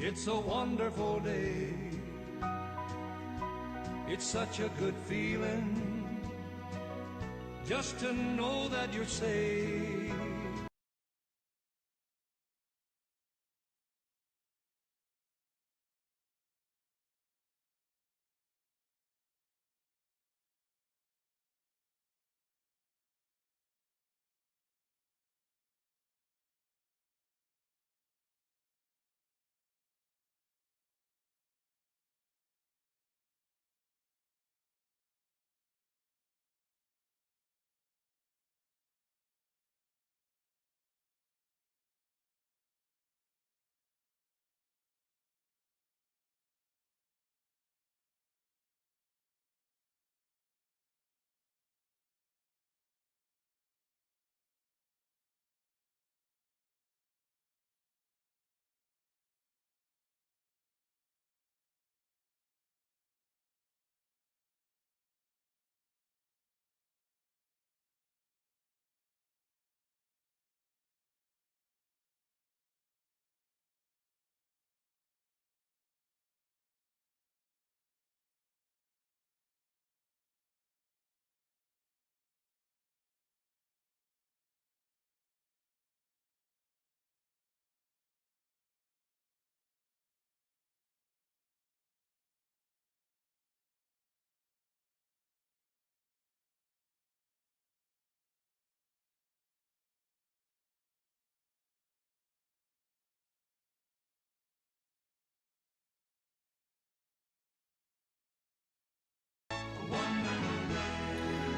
It's a wonderful day. It's such a good feeling just to know that you're safe.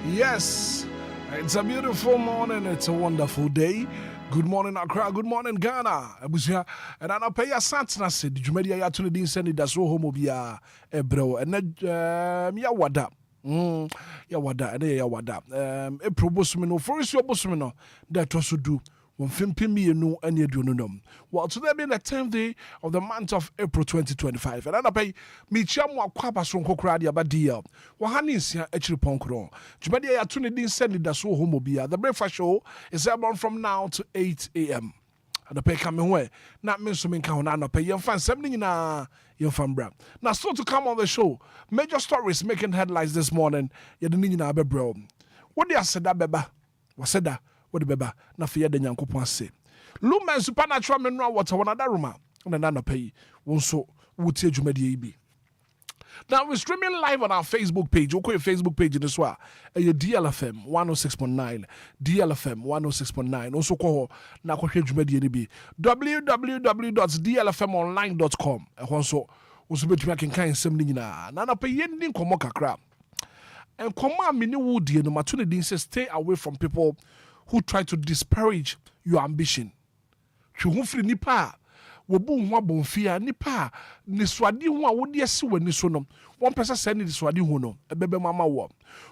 Yes, it's a beautiful morning. It's a wonderful day. Good morning, Accra. Good morning, Ghana. Abusia. And I pay a Santana said, Did you media ya to the Anidaso Wɔhɔ Obia, bro? And then, ya wada. Ya wada. And ya wada. A probosumino, for is your bosumino, that also do. Well, today being the 10th day of the month of April 2025. And I pay me chamwa kwaba son kokradia badia. Wahanisia actually ponkro. Jubadia ya tuni din send Anidaso Wɔhɔ Obia. The breakfast show is on from now to 8 a.m. And the pay coming way. Not mean so na pay your fan something na your fan brand. Now still to come on the show. Major stories making headlines this morning. Ya the nina be bro. What do you say that beba? What said that? What the beba na fear the Nyankopon say. Lumba supernatural mineral water one other room. And another pay won so would say Jumedi be. Now we're streaming live on our Facebook page. Okay, Facebook page in this one. DLFM 106.9. DLFM 106.9. Also call na kwa Jumedi be www.dlfmonline.com. And also between can kind something na na pay yending komo kakra. And command me no wood no matuni says stay away from people who try to disparage your ambition. Chuhufri nipa wobu nwa bonfia nipa ni swadi ho a wodi ase wani so no. One person say ni swadi ho no ebebe mama wo.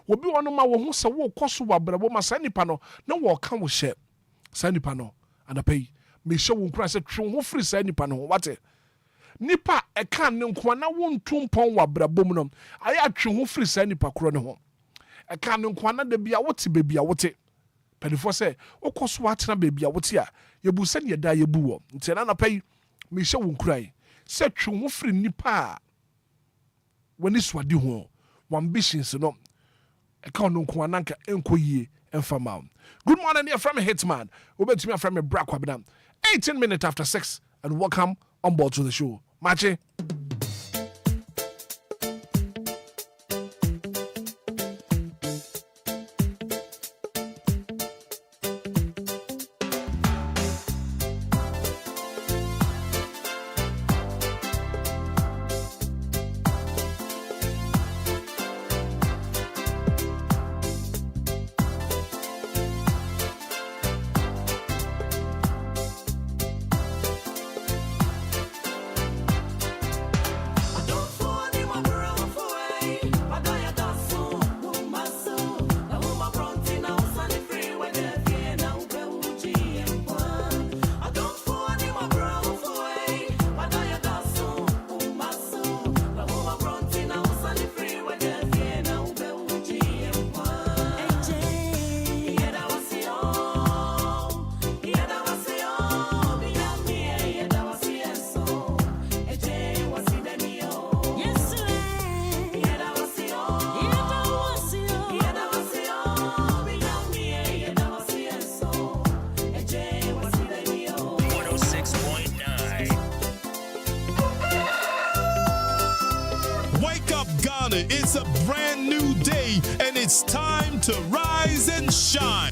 Wobi wono ma wo ho se wo koso wa brabo ma sa nipa no na wo ka wo hye. Sa nipa no anapai me hye wo nkura se twe ho firi sa nipa no wate. Nipa e kan ne nko na wo ntumpon wa brabo mu no. Aya twe ho firi sa nipa kro ne ho. E kan ne nko na da bia wote bebia wote. Pedifo say okoso atena bebia wote a yebu se ne da yebu wo. Nti na anapai me hye wo nkurai se twe ho firi nipa wani swadi ho ambitions no e kan no nko ananka enkoyie emfama. Good morning dear from Hitman. Obetumi from me bra kwabena. 18 minutes after 6 and welcome on board to the show. Machi. It's a brand new day, and it's time to rise and shine.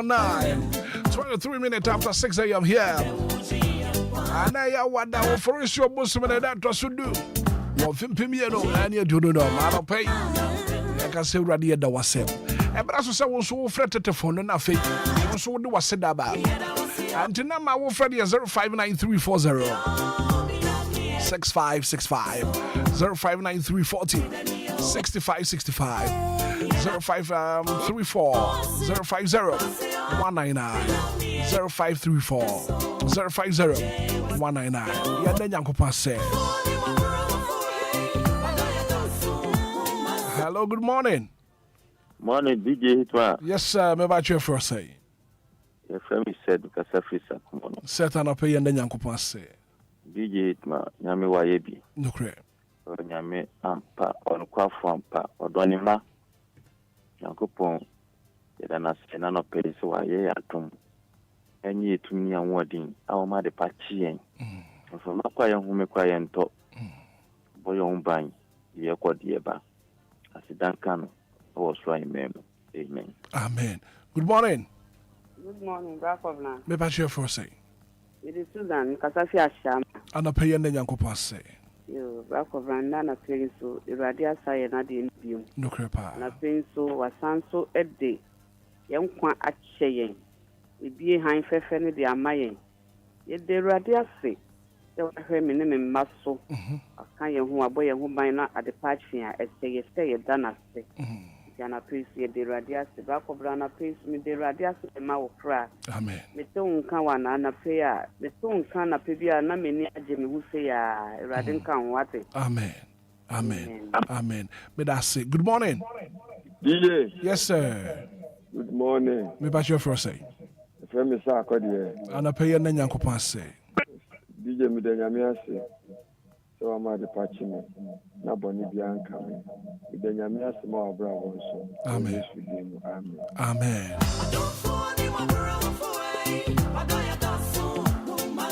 .9, 23 minutes after 6 a.m. here. And I wonder for sure Muslim that was to do. One film piano, and you do know, I'll pay. I can say, Radia, that was it. And but as I was so fretted to phone and I think, so do was said about. And to now, my old friend is 059340 6565 059340 6565 0534 050 199 0534 050 199. Hello, good morning. Morning, DJ Hitman. Yes, sir. Me about your first say. Your friend said because I feel so. Set an up and then Yanko say. DJ Hitman, Yami Wayebi. No crap. Yami Ampa on Quafampa or Donima. Yankopon, Yadana Senano Pay so I atom. And ye to me and wording, our mother patching. From Aqua who make quiet talk. Boy on bang, the Aqua Dieba. As a Duncan was right, amen. Amen. Good morning. Good morning, Brafovna. Me about your first say. It is Susan, Casafia Sham. And a pay and then Yanko say. Yo, back of Randana paying so, the radia say another view. No crepa. Na paying so, was so a day. Young quan at Cheyenne. It be high fair fanny the Amayan. Yet the radia say, there was her minimum muscle. A kind of who a boy who might not at the patch here, as they stay at Dana say. Can appreciate the radias, the back of Rana pays me the radias, the mouth crack. Amen. The tongue can one and a fair. The tongue can appear a many Jimmy who say, Radin can what it. Amen. Amen. Amen. May I say good morning? DJ. Yes, sir. Good morning. Me back your first say. Friend me sa akodi e. And I pay your name Yankopon say. DJ me de nyame ase. So am the patch me. Na boni bia nka me. Me de nyame ase ma obra won so. Amen. Amen. Amen.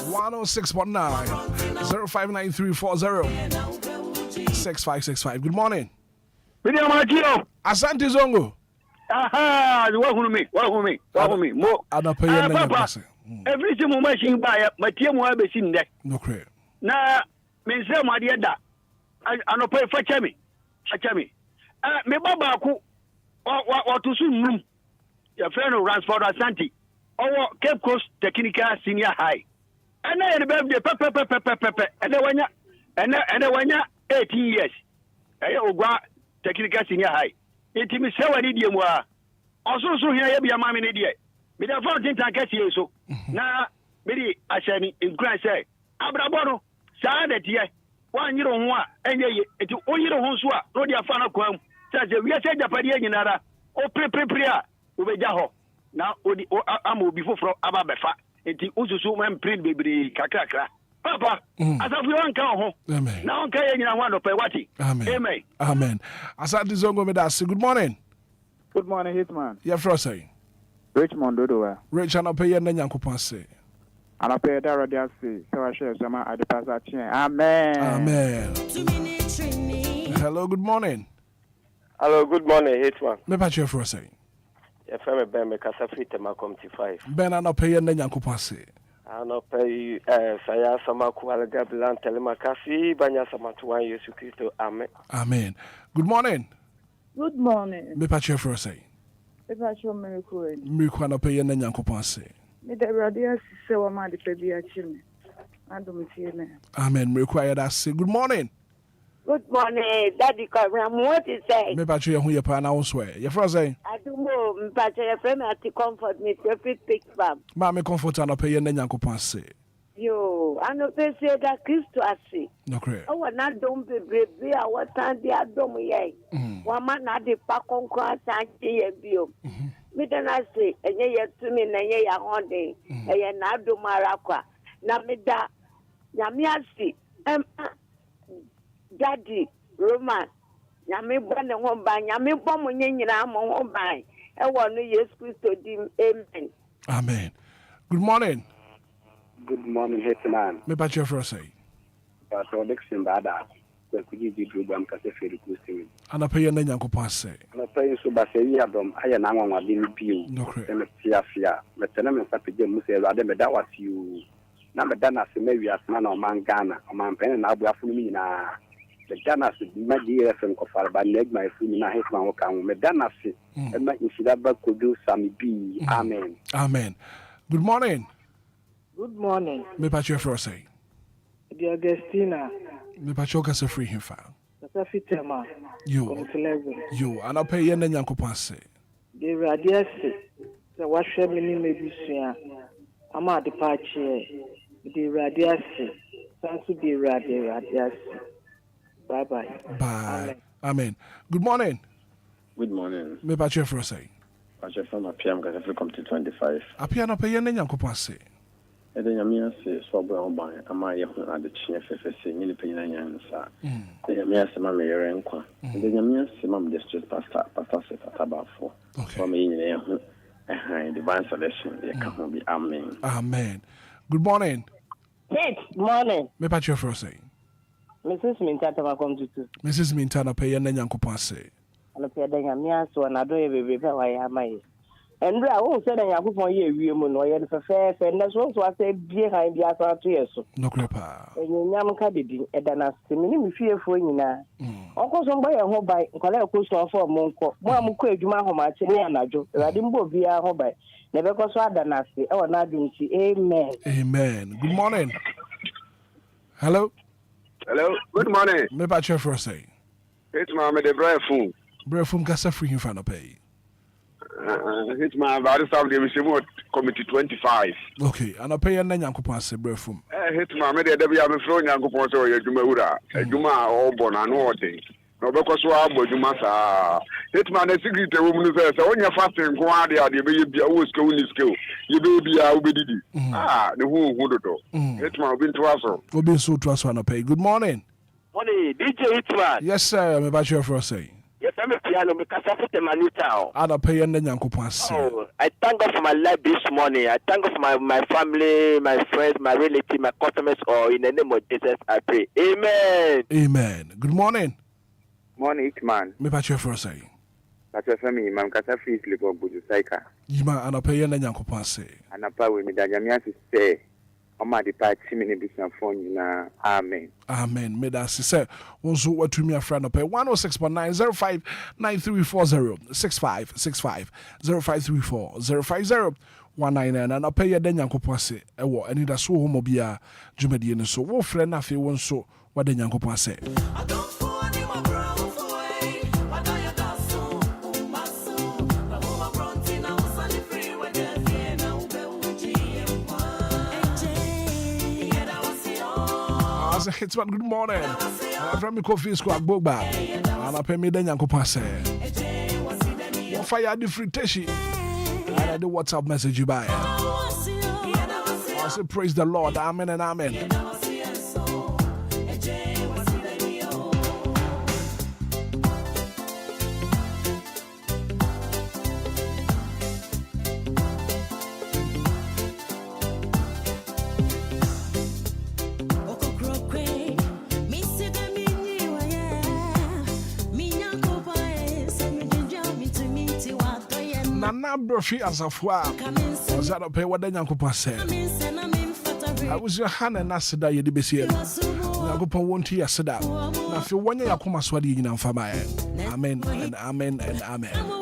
106.9 059340 Good morning. Video Martino. Asante Zongo. Aha, wahunu me. Mo. Ada pay your name. Every single machine buy my team will be seen there. No credit. Na me say my dear da. Ano pay facha me. Me baba ku o to sun your friend Ransford Asante. Our Cape Coast Technical Senior High. And I birthday pepe. And then when 18 years. I ogwa Technical Senior High. It me say what idiom wa. Also so here be a mammy idiot. Me the 14 tankers here so. Na me ashani Enquires say abrabono sa that ye. 1 year on one and ye it only the honswa no dia fa na kwam. Say we say japade nyinara. O pre ubeja ho. Na odi am obi foforo aba befa. Enti ususu man print bebre kakrakra. Papa, as of you anka ho. Amen. Na onka ye nyina ho adopɛ wati. Amen. Amen. Asante Zongo me that say good morning. Good morning, Hitman. Yeah, first say. Richmond Dodo. Rich and I pay your name Yankopon say. And I pay that radio say. So I share some at the passage. Amen. Amen. Hello, good morning. Hello, good morning, Hitman. Me patch your first say. Your friend Ben me kasa free tema come to 5. Ben and I pay your name Yankopon say. Ano pay saya sama kualaga bilan telemakasi banya sama Tuhan Yesus Kristo. Amen. Amen. Good morning. Good morning. Me patch your first say. Me patch your miracle. Miracle and I pay your name Yankopon say. Me the radio say wa ma de pe bi achi me. Adum tie me. Amen. Miracle I that say good morning. Good morning, Daddy Cobram. What is saying? Me patch your who your pa na won swear. Your first say. I do know, me patch your friend at the comfort me perfect pick fam. Ma me comfort and I pay your name Yankopon say. Yo, I know they say that Christo ase. No correct. Oh, na don be brebe a what time they adom ye. Wa man na de pa konkon asante ye bio. Me then I say, enye ye to me na ye ya honde. Eye na adom ara kwa. Na me da nyame ase. Daddy Roman nyame bɔ ne ho ban nyame bɔ mo nyina mo ho ban e wo no Yesu Kristo di amen. Amen. Good morning. Good morning, Hitman. Me patch your first say. Pastor Dixon Bada. Ko kuji di program ka se feri kusti. And I pay your name Yankopon say. Na pay so ba se yi adom aya na nwanwa bi piu. No correct. Me fia. Me tena me sapje mu se ade me da wasiu. Na me da na se me wi asna na o man Ghana. O man pen na abu afunu mi na. The Ghana se ma DLFM ko farba leg my funu na Hitman wo kan me Ghana se. E ma insida ba kodu sami bi. Amen. Amen. Good morning. Good morning. Me patch your first say. The Augustina. Me patch your kasa free him fa. Kasa fitema. You. And I pay your name Yankopon say. The radio say. So what shall me name be sua. Ama the patch the radio say. Sansu the radio say. Bye. Amen. Good morning. Good morning. Me patch your first say. Patch your from PM ka se come to 25. Apia na pay your name Yankopon say. E de nyame ase so bra ho ban ama ye ho ade chie fefese nyine panyina nyansa. E nyame ase ma me yere nkwa. E de nyame ase ma me district pastor se tatabafo. So me nyine ye ho divine selection ye ka ho bi. Amen. Amen. Good morning. Good morning. Me patch your first say. Mrs. Mintata come to two. Mrs. Mintana pay your name Yankopon say. Ana pia da nyame aso na do ye bebe ba wa ya mai. And I won't say that you for you, you know, you have a fair, and that's also I said, behind the other 2 years. No crepa. And you never can be a dana, minimum fear for you now. Uncle, somebody a home by collect a for Monco, Mamma Quaid, Mahoma, Chenianajo, Radimbo via home by. Never goes rather nasty. Oh, not doing see. Amen. Amen. Good morning. Hello. Hello. Good morning. Me ba che for say. Hitman, the brefum. Brefum kasa free in front of pay. Hitman, about this time they will committee 25. Okay, and I pay a Nyankopon say brefum. Hitman, me the be am throw Nyankopon so you Juma ura. Juma o bon ano thing. No because so abo Juma sa. Hitman the secret woman say when you fasting go ade ade be bia wo skill ni skill. You be bia wo be didi. The who do. Hitman been to us. We been so to us on pay. Good morning. Morning, DJ Hitman. Yes sir, me ba che for say. Yes, I'm a piano because I put the manuta. I don't pay any Nyankopon say. Oh, I thank God for my life this morning. I thank God for my family, my friends, my relatives, my customers. Or in the name of Jesus, I pray. Amen. Amen. Good morning. Morning, Hitman. Me ba che for say. That's for me. Mam kasa free sleep on buju saika. Yima I don't pay any Nyankopon say. Anapa we me da nyamia say. Oma de pa chi me ne bisa phone na. Amen. Amen. Me da say wonso watumi afra no pay 106.905 9340 6565 0534 050 199 and pay ya den Nyankopon say ewo Anidaso Wɔhɔ bia dwumadie ne so wo frɛ na afi wonso wa den Nyankopon say. Hitman, good morning. From the coffee squad, Boba. And I pay me the Nyankopon say. What fire the free teshi? And the WhatsApp message you buy. I say, praise the Lord. Amen and amen. Nana Brofi as a foie was that a pay what the Nyankopon said. I was your hand and Nasida Yedibesi. Nyankopon won't hear Sada. Now, if you want your Yakuma Swadi in Amphama, amen and amen and amen.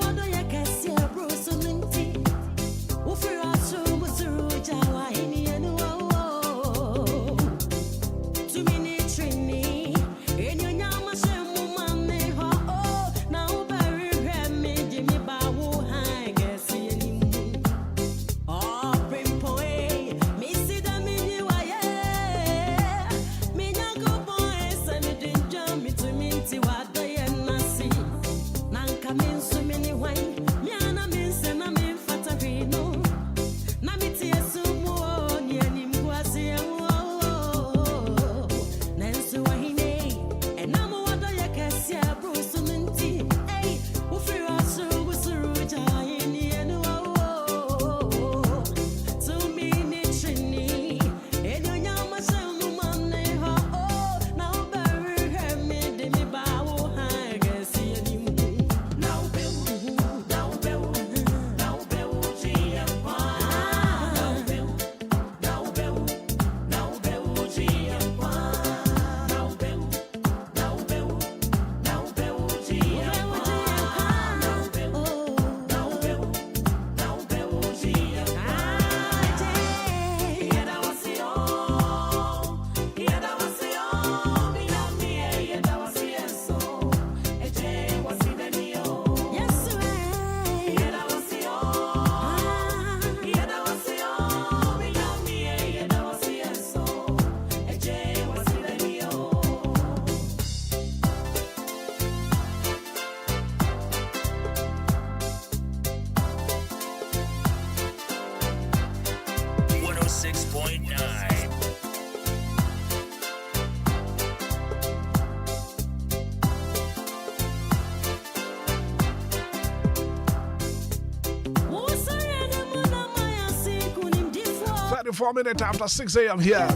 Four minutes after 6 a.m. here.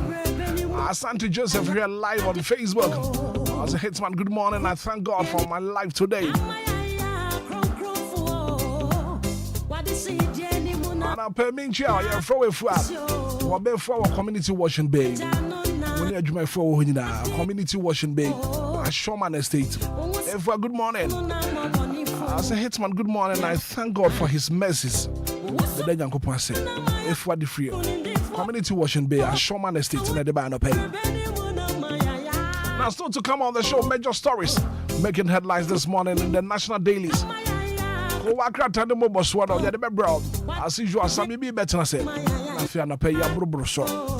Asante Joseph here live on Facebook. As a Hitman, good morning. I thank God for my life today. Nana Perminchia, you're from a flat. Or before community washing bay. When you're my for community washing bay. A Showman Estate. Everyone, good morning. As a Hitman, good morning. I thank God for his mercies. The day Yanko Passe. If what the free community washing bay, a Showman Estate in the band of pay. Now, still to come on the show, major stories making headlines this morning in the national dailies. As usual, some be better. I say, I feel na pay ya bro so.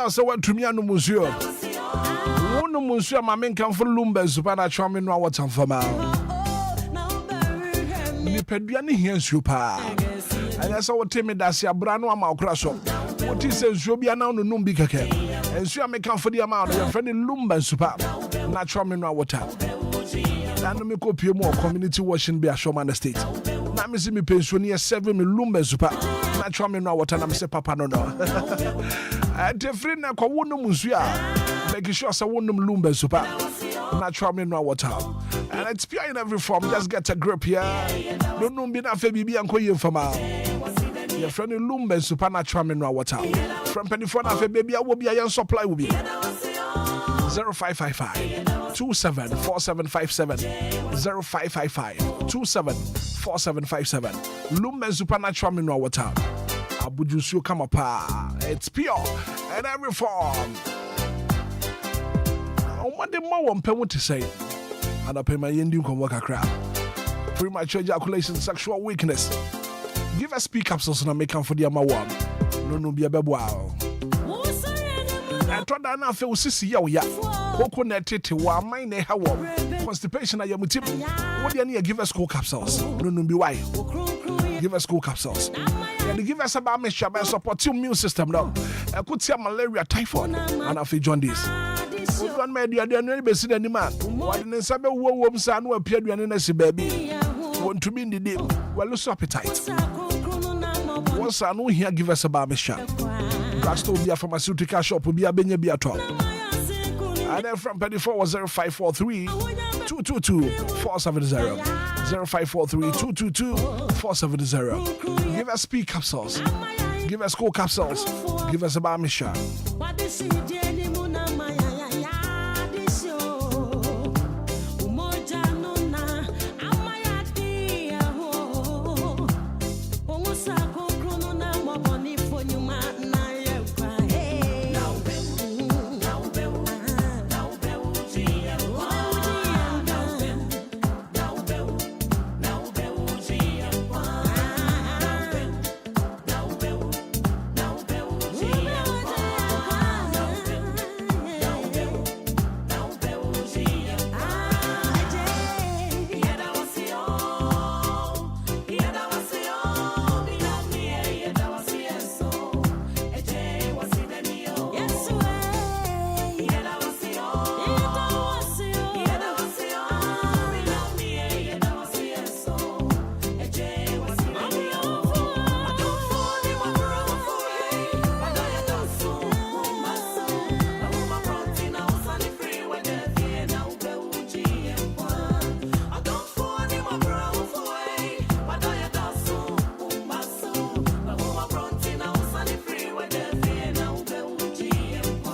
So what to me and Monsieur? One Monsieur, my men come for Lumba, Supana Charming, no what's on for my Nipediani here, super. And that's our Timmy Dacia Brano, my crash up. What he says, Jobia now no Numbika, and so I may come for the amount of your friend in Lumba, super. Not charming, no water. And me copy more community washing be a Showman Estate. Now, Missy me pension near 7 Lumba, super. Not charming, no water, and I'm say Papa no. And the friend na kwa wonu musuya making sure sa wonu Lumba super natural mineral water and it's pure in every form. Just get a grip here. Don't know be na fe bibi anko ye fama your friend Lumba super natural mineral water from penny for na fe baby will be a supply will be 0555 274757 0555 274757 Lumba super natural mineral water. Abujusu come up. It's pure and every form. What the more one pen to say? And I pay my ending can work a crap. Premature ejaculation, sexual weakness. Give us speak capsules and I make them for the ama one. No be a wow. I thought that I feel sissy ya. Woko netete wa mine how constipation. I am with him. What do you need? Give us cool capsules. No be why. Give us cool capsules. And give us about me support your immune system now. I could see malaria, typhoid, and I feel jaundice. One man, the other never seen any man. What in the summer, warm sun will appear to an baby. Want to be in the day, well, lose appetite. Once I know here, give us a bar mission. That's to be a pharmaceutical shop, will be a benny be at all. And then from 24 was 0543 222 470 0543 222 470. Give us speed capsules. Give us cool capsules. Give us a bar mission.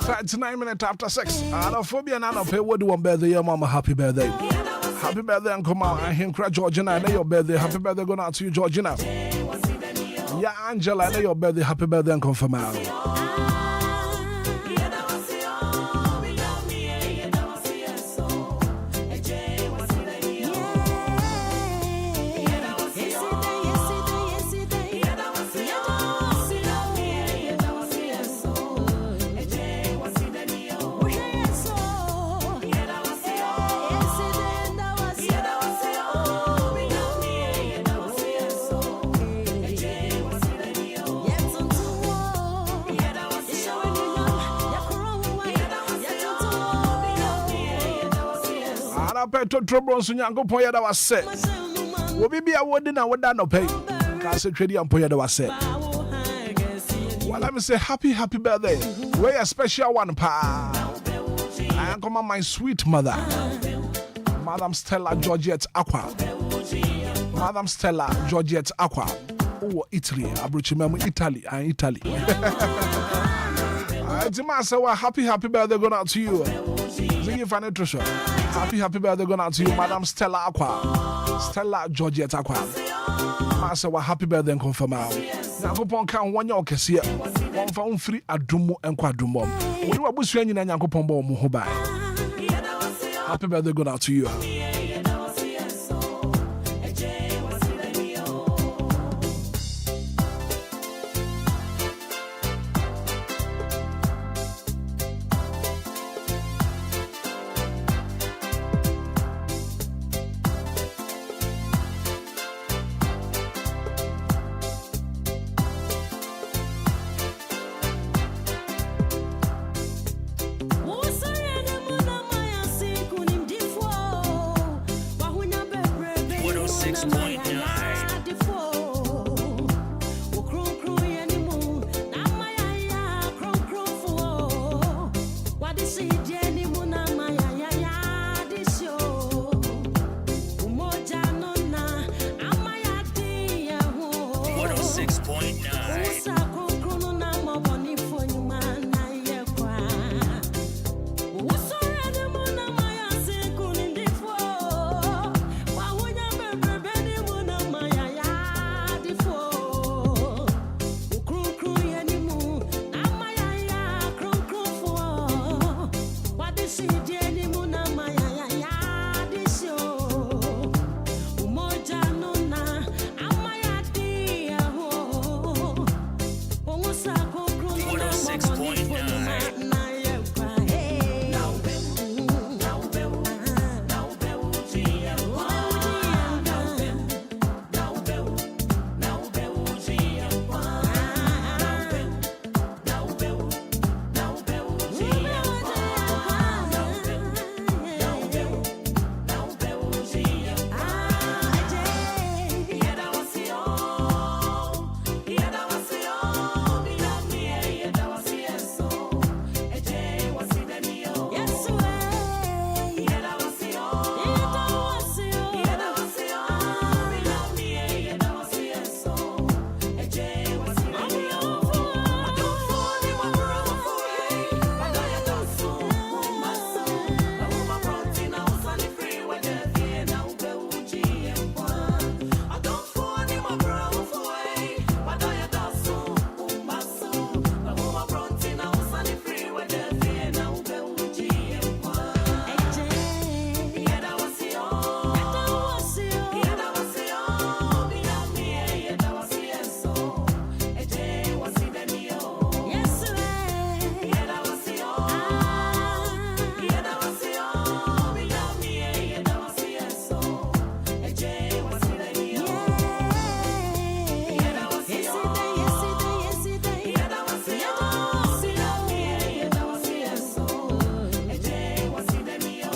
39 minutes after 6. Obia and Anna pay what do one birthday, your mama. Happy birthday. Happy birthday, Uncle Ma. I hear Georgina. I know your birthday. Happy birthday going out to you, Georgina. Yeah, Angela. I know your birthday. Happy birthday, Uncle Famao. Trouble on Yango Poya that was said. Will be a wooden and would not pay. Cast a trading on Poya that was said. Well, let me say happy birthday. We're a special one, pa. I am come on my sweet mother, Madam Stella Georgette Aqua. Madam Stella Georgette Aqua. Oh, Italy. Abruchimemo Italy and Italy. I demand so happy birthday going out to you. Happy birthday going out to you, Madam Stella Aqua. Stella Georgette Aqua. Master, happy birthday and confirm out. Yankopon can 1 year Cassia. 1 found free at Dumo and Quadrumom. We were busy and Yankopon Muhobai. Happy birthday going out to you.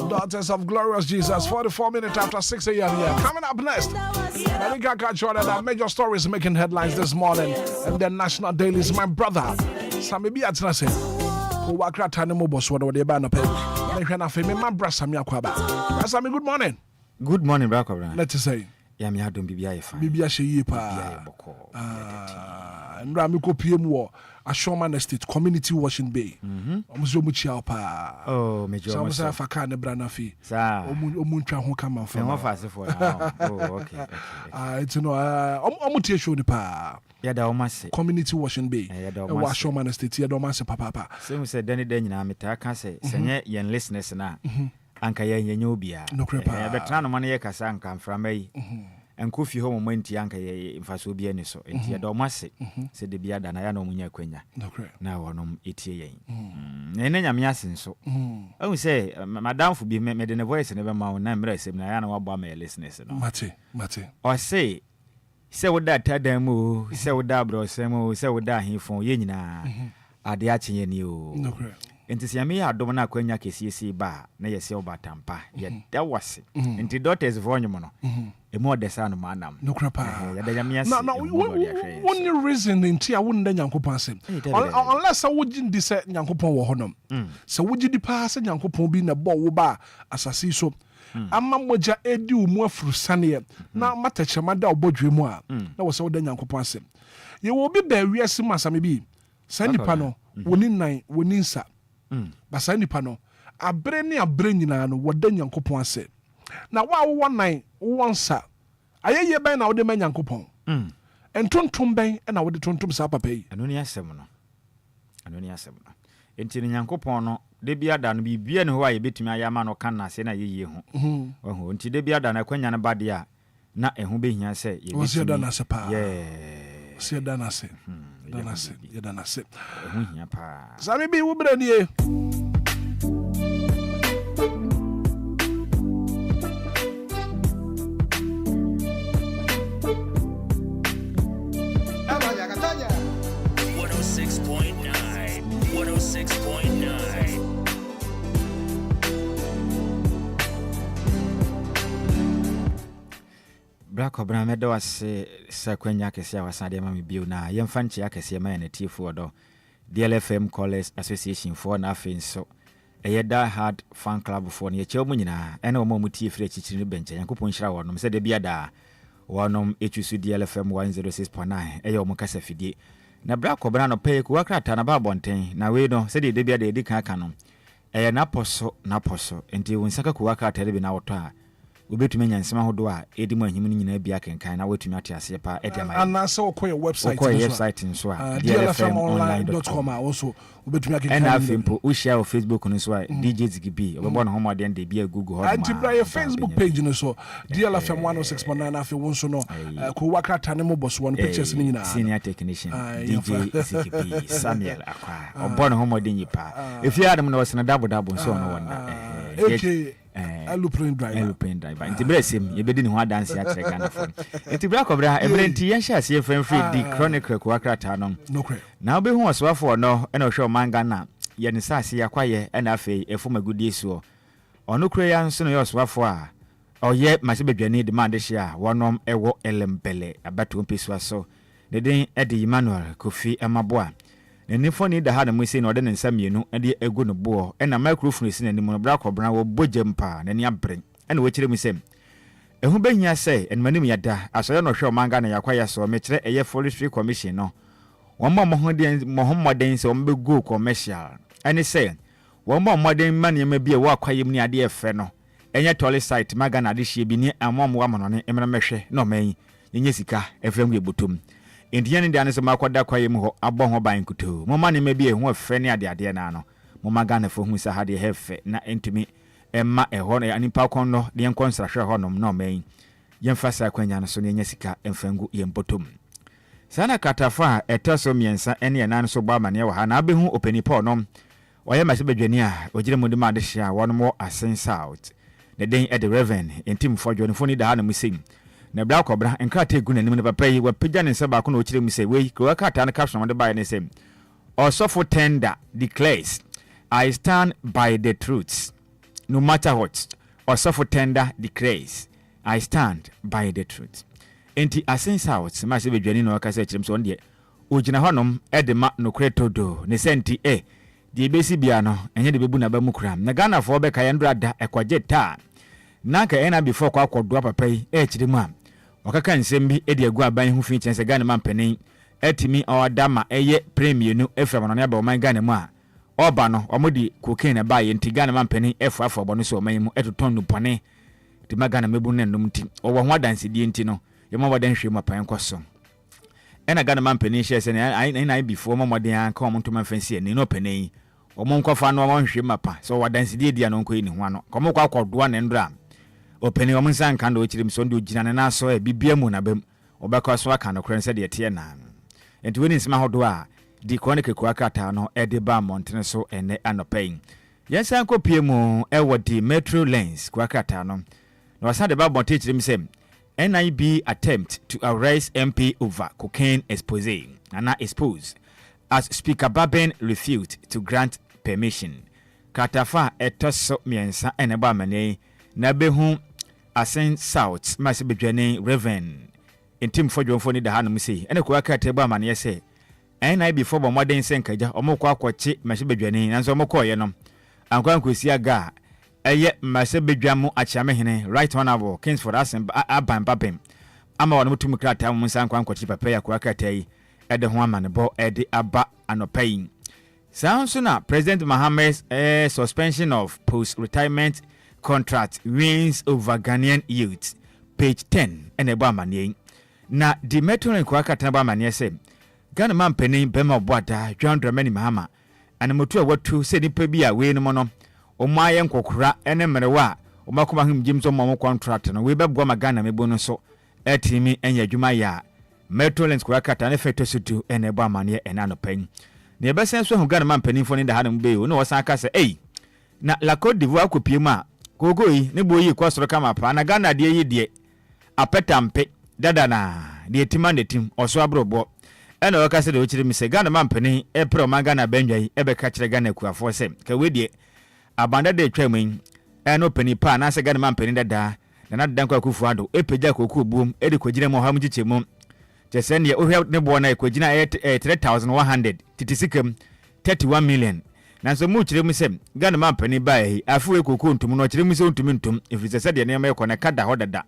Daughters of Glorious Jesus, 44 minutes after 6 a.m. here. Coming up next, Malika Kachoda, that major stories making headlines this morning and the national dailies. My brother, Sammy Biatrase, who work at Tanimo Boss, what they ban a pay. My brother, Sammy Akwaba. Sammy, good morning. Good morning, Brakobra. Let's say. ya me adom bibia ye fa bibia hye yie pa ndra me ko piem wo Ashoman Estate Community Washing Bay omuzo mu chia pa mejo so musa fa ka ne brana fi omu ntwa ho kama fa no fa se for okay it's no omu tie show ni pa ya da omase Community Washing Bay wa Ashoman Estate ya da omase papa so mu se dani da nyina meta ka se senye yen listeners na anka yen Obia ya betra no man ye kasa anka mframa yi enko fi ho momenti anka ye mfaso Obia ni so enti ya da omase se de bia da na ya no munya kwanya na wonom etie yen na ne nyame asen so o se madam fu bi me de ne voice ne be ma na mra sem na ya na wabo ma listeners no mate o se woda tadan mu se woda bro sem mu se woda hifon ye nyina ade a chenye ni o enti se me adom na kwanya kesiesi ba na ye se obatampa ye da wase enti daughters vonyum no emo de sa no manam ya da nyame ase na one reason enti a won da nyankopon asem unless a wogin di se nyankopon wo honom se wogidi pa se nyankopon bi na bo wo ba asasi so amma moja edi umu afurusane na matachema da obodwe mu a na wo se wo da nyankopon asem ye wo bi ba wiase masame bi sanipa no woni nan woni nsa ba sanipa no abre ni abre nyina no wo da nyankopon asem na wa wo nan wo nsa ayeye ben na wo de nyankopon entontom ben na wo de tontom sa papa yi ano ni asem no enti ni nyankopon no de bia da no bibia ne ho a yebetumi ayama no kan na se na yeye ho oho enti de bia da na kwanya ne bade a na eho behia se yebetumi wo da na se pa se da na se da na se eho hia pa sabe bi wo bra ni e Brako bra me do ase sakwanya kese awasade ma me bio na yemfa nche akese ma na tifu odo DLFM Callers Association for na afenso eyeda hard fan club for ne chew mu nyina ene omo mu tie fire chichiri benche yankopon hira wonom se de bia da wonom echusu DLFM 106.9 eyo omo kasa fidie na brako bra no pay ku wakrata na ba bonten na we no se de bia da edi kan aka no eye na poso enti wonsaka ku wakrata de bi na woto a ubetumi nyansema hodo a edimu ahim nyina bia kenkan na watumi ate ase pa edema anasa okoye website nso a DLFMonline.com also ubetumi akenkan and afempo o share Facebook nso a DJ Zigibi obebo no homo de bia Google hodo anti bra Facebook page nso DLFM 106.9 afi wonso no ko wakrata ne moboso won pictures ni nyina senior technician DJ Zigibi Samuel Akwa obebo no homo de nyipa if you adam no wasna dabo nso no wona aluplane driver nti bresem yebedi ne ho adanse a kire Ghana fo nti bra kobra ebrenti ya hia se free di chronicle ko akrata no na obehu oswafo no ena ohwe manga na ye ne sase yakwaye ena afei efo magudie suo ono kure ya nso no ye oswafo a oye masebedwane demand hia wonom ewo elembele abato mpesu so ne den ede Emmanuel Kofi Emaboa ne foni da ha na musi na ode ne nsamienu ede egu no bo ena microphone si na nimu no bra kobra wo bogem pa na ni abren ena wo kire musem ehu behia se enmanim yada asoye no hwe manga na yakwa yaso me kire eye forestry commission no won mohomoden se won be go commercial ene se won mohomoden manema bi e wo akwayem ni ade efe no enye tole site maga na ade hie bi ni amom wa mono ne emra mehwe no man yenye sika efrem ye botom Indian de anese makwada kwayem ho abɔ ho ban kuto moma ne mabie ho afre ne ade na no moma Ghana fo hu sa hade hefe na entumi emma ɛhɔ no anipa kon no de enkonsra hwe hɔ no no man yemfa sa kwanya no so ne nya sika emfangu yempotom sana katafa etaso miensa ene na no so ba mane wɔ ha na abehu openipa no ɔyɛ masebadwani a ogire mu de ma de hia wɔn mo asen south ne den e de reverend entim fodwo no fo ni da ha na musim na bra kobra enkrata egu nanim ne papa yi wapagya ne nsa ba ko na okire mu se wei ko akata ne caption de buy ne sem osofo tender declares I stand by the truth no matter what osofo tender declares I stand by the truth enti asensa out ma se bedwani no aka se kirem so onde ogina honom edema no kretodo ne senti de besi bia no enye de bebu na ba mu kram na Ghana fo be ka yandra da ekwaje ta na ka ena before kwa akwodo papa yi kirem a okaka nsem bi edi agu aban hu fi chense Ghana mampanin etimi odama eye premium no efra no ne ba oman Ghana mu a oba no omodi cocaine ba ye nti Ghana mampanin efu afọbọ no so oman mu etoton no pone ti magana mebu ne ndum ti owo ho adanse die nti no yema wadan hwe mapan kwaso ena Ghana mampanin hye se ne na before momoden an ka omo ntoma fancy ni no panin omo nkwafa no omo hwe mapa so wadanse die dia no nko ni ho ano komo kwa akodoa ne ndra openi omo nsan kan do chirim so ndo gina ne na so e bibia mu na bam obekọ so aka no kren se de tie na enti weni nsima hodo a di chronicle kwa kata no e de ba montene so ene anopain yensan kopie mu e wodi metro lens kwa kata no na wasa de ba bonte chirim se NIB attempt to arrest MP over cocaine expose as Speaker Baben refused to grant permission. Katafa etoso miensa eneba mane na behu asen South masibedwane Reverend intim fodwonfo ni da hanum sei ene ko akate ba mane yese NIB for bo modern senkaja omokọ akwachi masibedwane nanso omokọ ye no ankwan kwesi aga eye masibedwamu achiamehene right honorable Kingsford Aban Babem ama wonu mutum krata mu nsan kwan kwachi papa ya ko akate yi ede ho amanebo ede aba anopain Sansuna President Mohammed's suspension of post-retirement contract wins over Ghanaian youth. Page 10. Eneba manye. Na di metro nkwa kataba manye se. Ghana man penin bema bwada John Dramani Mahama. Ana mutu a watu se nipa bi a we no mono. Omaye nkokora ene mrewa. Omakoma him jimso mo contract no we bebwa magana mebo no so. Etimi enya adwuma ya. Metro nkwa katane feto sutu eneba manye enano pen. Ne besen so hu Ghana man penin fo ni da hanum be o no wasan aka se na la Côte d'Ivoire ko pie ma gogoyi ne boyi kwa soro kama pa na Ghana de yi de apetampe dada na de tima de tim oso abrobo ena waka se de ochire mi se Ghana man penin e pro man Ghana benjai e be ka kire Ghana kuafo se ka we de abanda de twam eno penin pa na se Ghana man penin dada na dan kwa kufu ado e peja koku buom e de kogire mo ha mu chichemu jesen ye ohwe ne bo na ekogina 3100 titisikam 31 million nanso mu kire mu sem Ghana man pani bae afu ekoko ntum no kire mu se ntum ntum ifise se de ne ma ekona kada hodada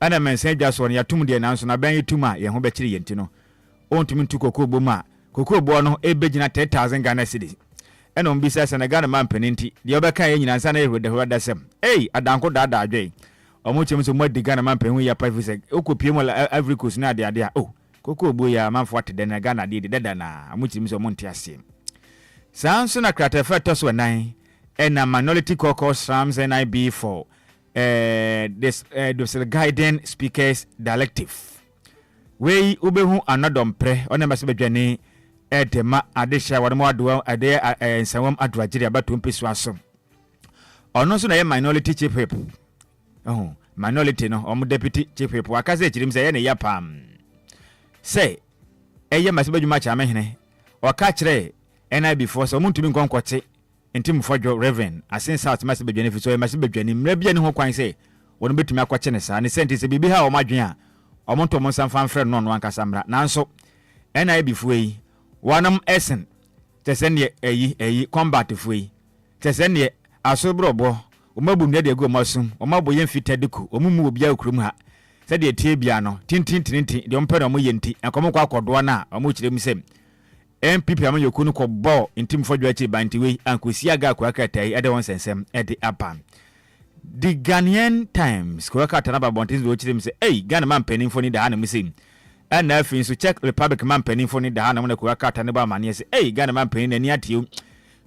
ana mensan dwa so ne yatum de nanso na ban yituma ye ho be kire yenti no ontum ntu koko boma koko bo no ebegina 10000 Ghana cedis eno mbisa se na Ghana man pani nti de obeka ye nyina nsa na ehwede hoda sem adanko dada adwe omo chemu so mo de Ghana man pani ya pafise okopie mo every coast na ade koko bo ya manfo atede na Ghana de dada na amuchimi so monte ase sanso na krata feto so nan na minority caucus rams NIB for this guiding speakers directive we ubehu anodom pre onema se bedwane edema adesha wademo ado ade ensawam adwagire abatompesu aso ono so na ye minority chief whip minority no omo deputy chief whip akaze chirim se ye ne yapam say eye masibadwuma cha mehene oka kire NIB for so muntumi nkonkote ntim fodwo Reverend asen South masibadwane fi so masibadwane mra bia ne ho kwan se wono betumi akwache ne sa ne senti se bibi ha o madwen a omonto mo nsan fanfre no no ankasa mra nanso NIB fu yi wanam esen tesene eyi combat fu yi tesene asobrobo o mabum de ego masum o maboye mfitadeku o mumu obia okurum ha se de tie bia no tintin de ompe no mo yenti enkomo kwa akodo na o mo kire misem MPP am yokunu ko bo intim fodwa chi banti we ankosi aga kwa katai ade won sensem ede apan the Ghanaian Times kwa katana ba bontin zo chire mse Ghana man penin fo ni da hanum sim and na fin so Czech Republic man penin fo ni da hanum na kwa katana ba mane se Ghana man penin na ni atiu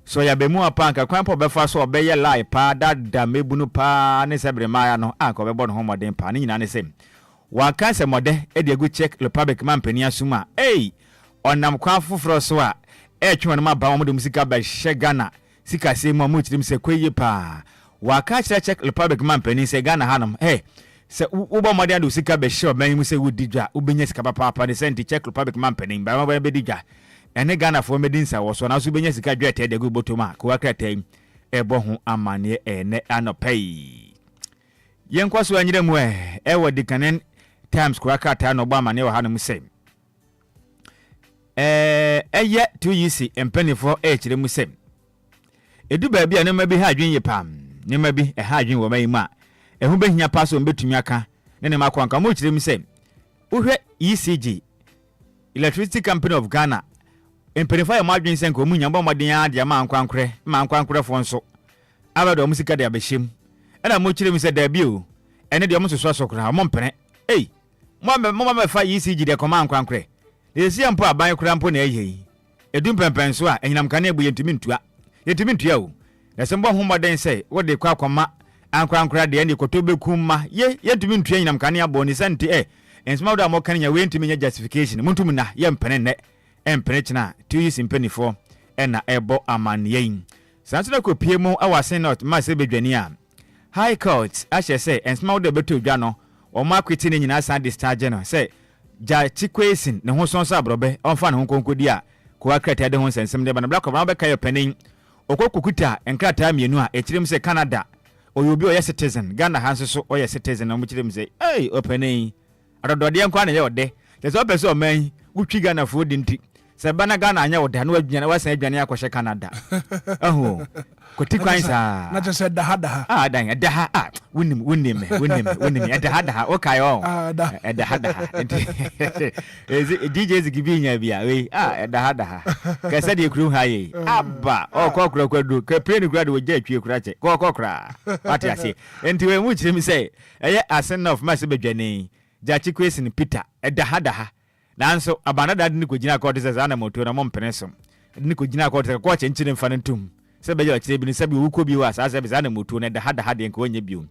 so ya be mu apanka kwan po be fa so obeye lie pa dada mebunu pa ne sebre maya no anko be bo no homoden pa ni nyina ne sem wa kan se mode ede agu Czech Republic man penin asuma onam kwa foforo so a etwe no maba wo de musika ba hye Ghana sika se mu chirim se kweye pa wa ka kire Czech Republic man penin se Ghana hanum se ubo mode adu sika ba hye oban mu se wudidwa ubenya sika papa ne senti Czech Republic man penin ba ba bedidwa ene Ghana fo medinsa wo so na so ubenya sika dwete de gu botoma ko akratai ebo ho amane ene anopai yenkwa so anyire mu wo the Ghanaian Times ko akratai no ba amane wo hanum se eye 2UC empenifo kire mu sem edu ba bia ne ma bi ha adwen ye pam ne ma bi ha adwen wo mai ma ehu behia paso mbetumi aka ne makwanka mo kire mu sem uhwe ECG Electricity Company of Ghana emperefa ya madwen senko mu nyamba modin ya de ma nkwankrɛ fo nso abado musika de abehim ɛna mo kyerɛ mi sɛ da bio ɛne de mo soso asokra mo mpene mo fa ECG de kɔma nkwankrɛ de si ampo aban kura mpo na ɛyɛ edum pɛmpɛn so a enyinam kane ebu yentimi ntua o na sɛ mbɔ ho modin sɛ wo de kwa kɔma ankwankra de ne koto bekum yentimi ntua enyinam kane abɔ ni sente ensma do amɔ kan nya we ntimi nya justification muntum na ye mpene ne empene china 2 years impenifo ɛna ɛbɔ amanyen sanso na kopie mu awase not ma se bedwani a high court ahye sɛ ensma do beto dwa no o ma kwiti ne nyina san discharge no sɛ ja chikwesin ne ho sonso abrobe onfa ne ho konkodi a ko akrata de ho sensem de ba na black of ba kai penin okokukuta enkrata mienu a ekyirem sɛ Canada oyobi oyɛ citizen Ghana hanso so oyɛ citizen no mu kyirem sɛ openin adodode nkwa na ye ode jeso pese o man wutwi Ghana fo dinti se bana Ghana anya ode na wadwanya wasan adwane akɔhye Canada aho koti kwan sa na je se daha dan daha wonim daha okay daha DJ zigibinya bia we daha kasa de kru haye aba okokra kwadu ka plane kwadu wogya atwie kura che kokokra what you say enti we mu kyerem say eye asen of mass bedwane jachi kwesin Peter daha nanso abanada de ko gina court says ana moto na mo mpenesom de ko gina court ko chenchire mfa ntum se beje akire bi ni sabi wuko bi wa sa se ana moto na daha de ko nya biu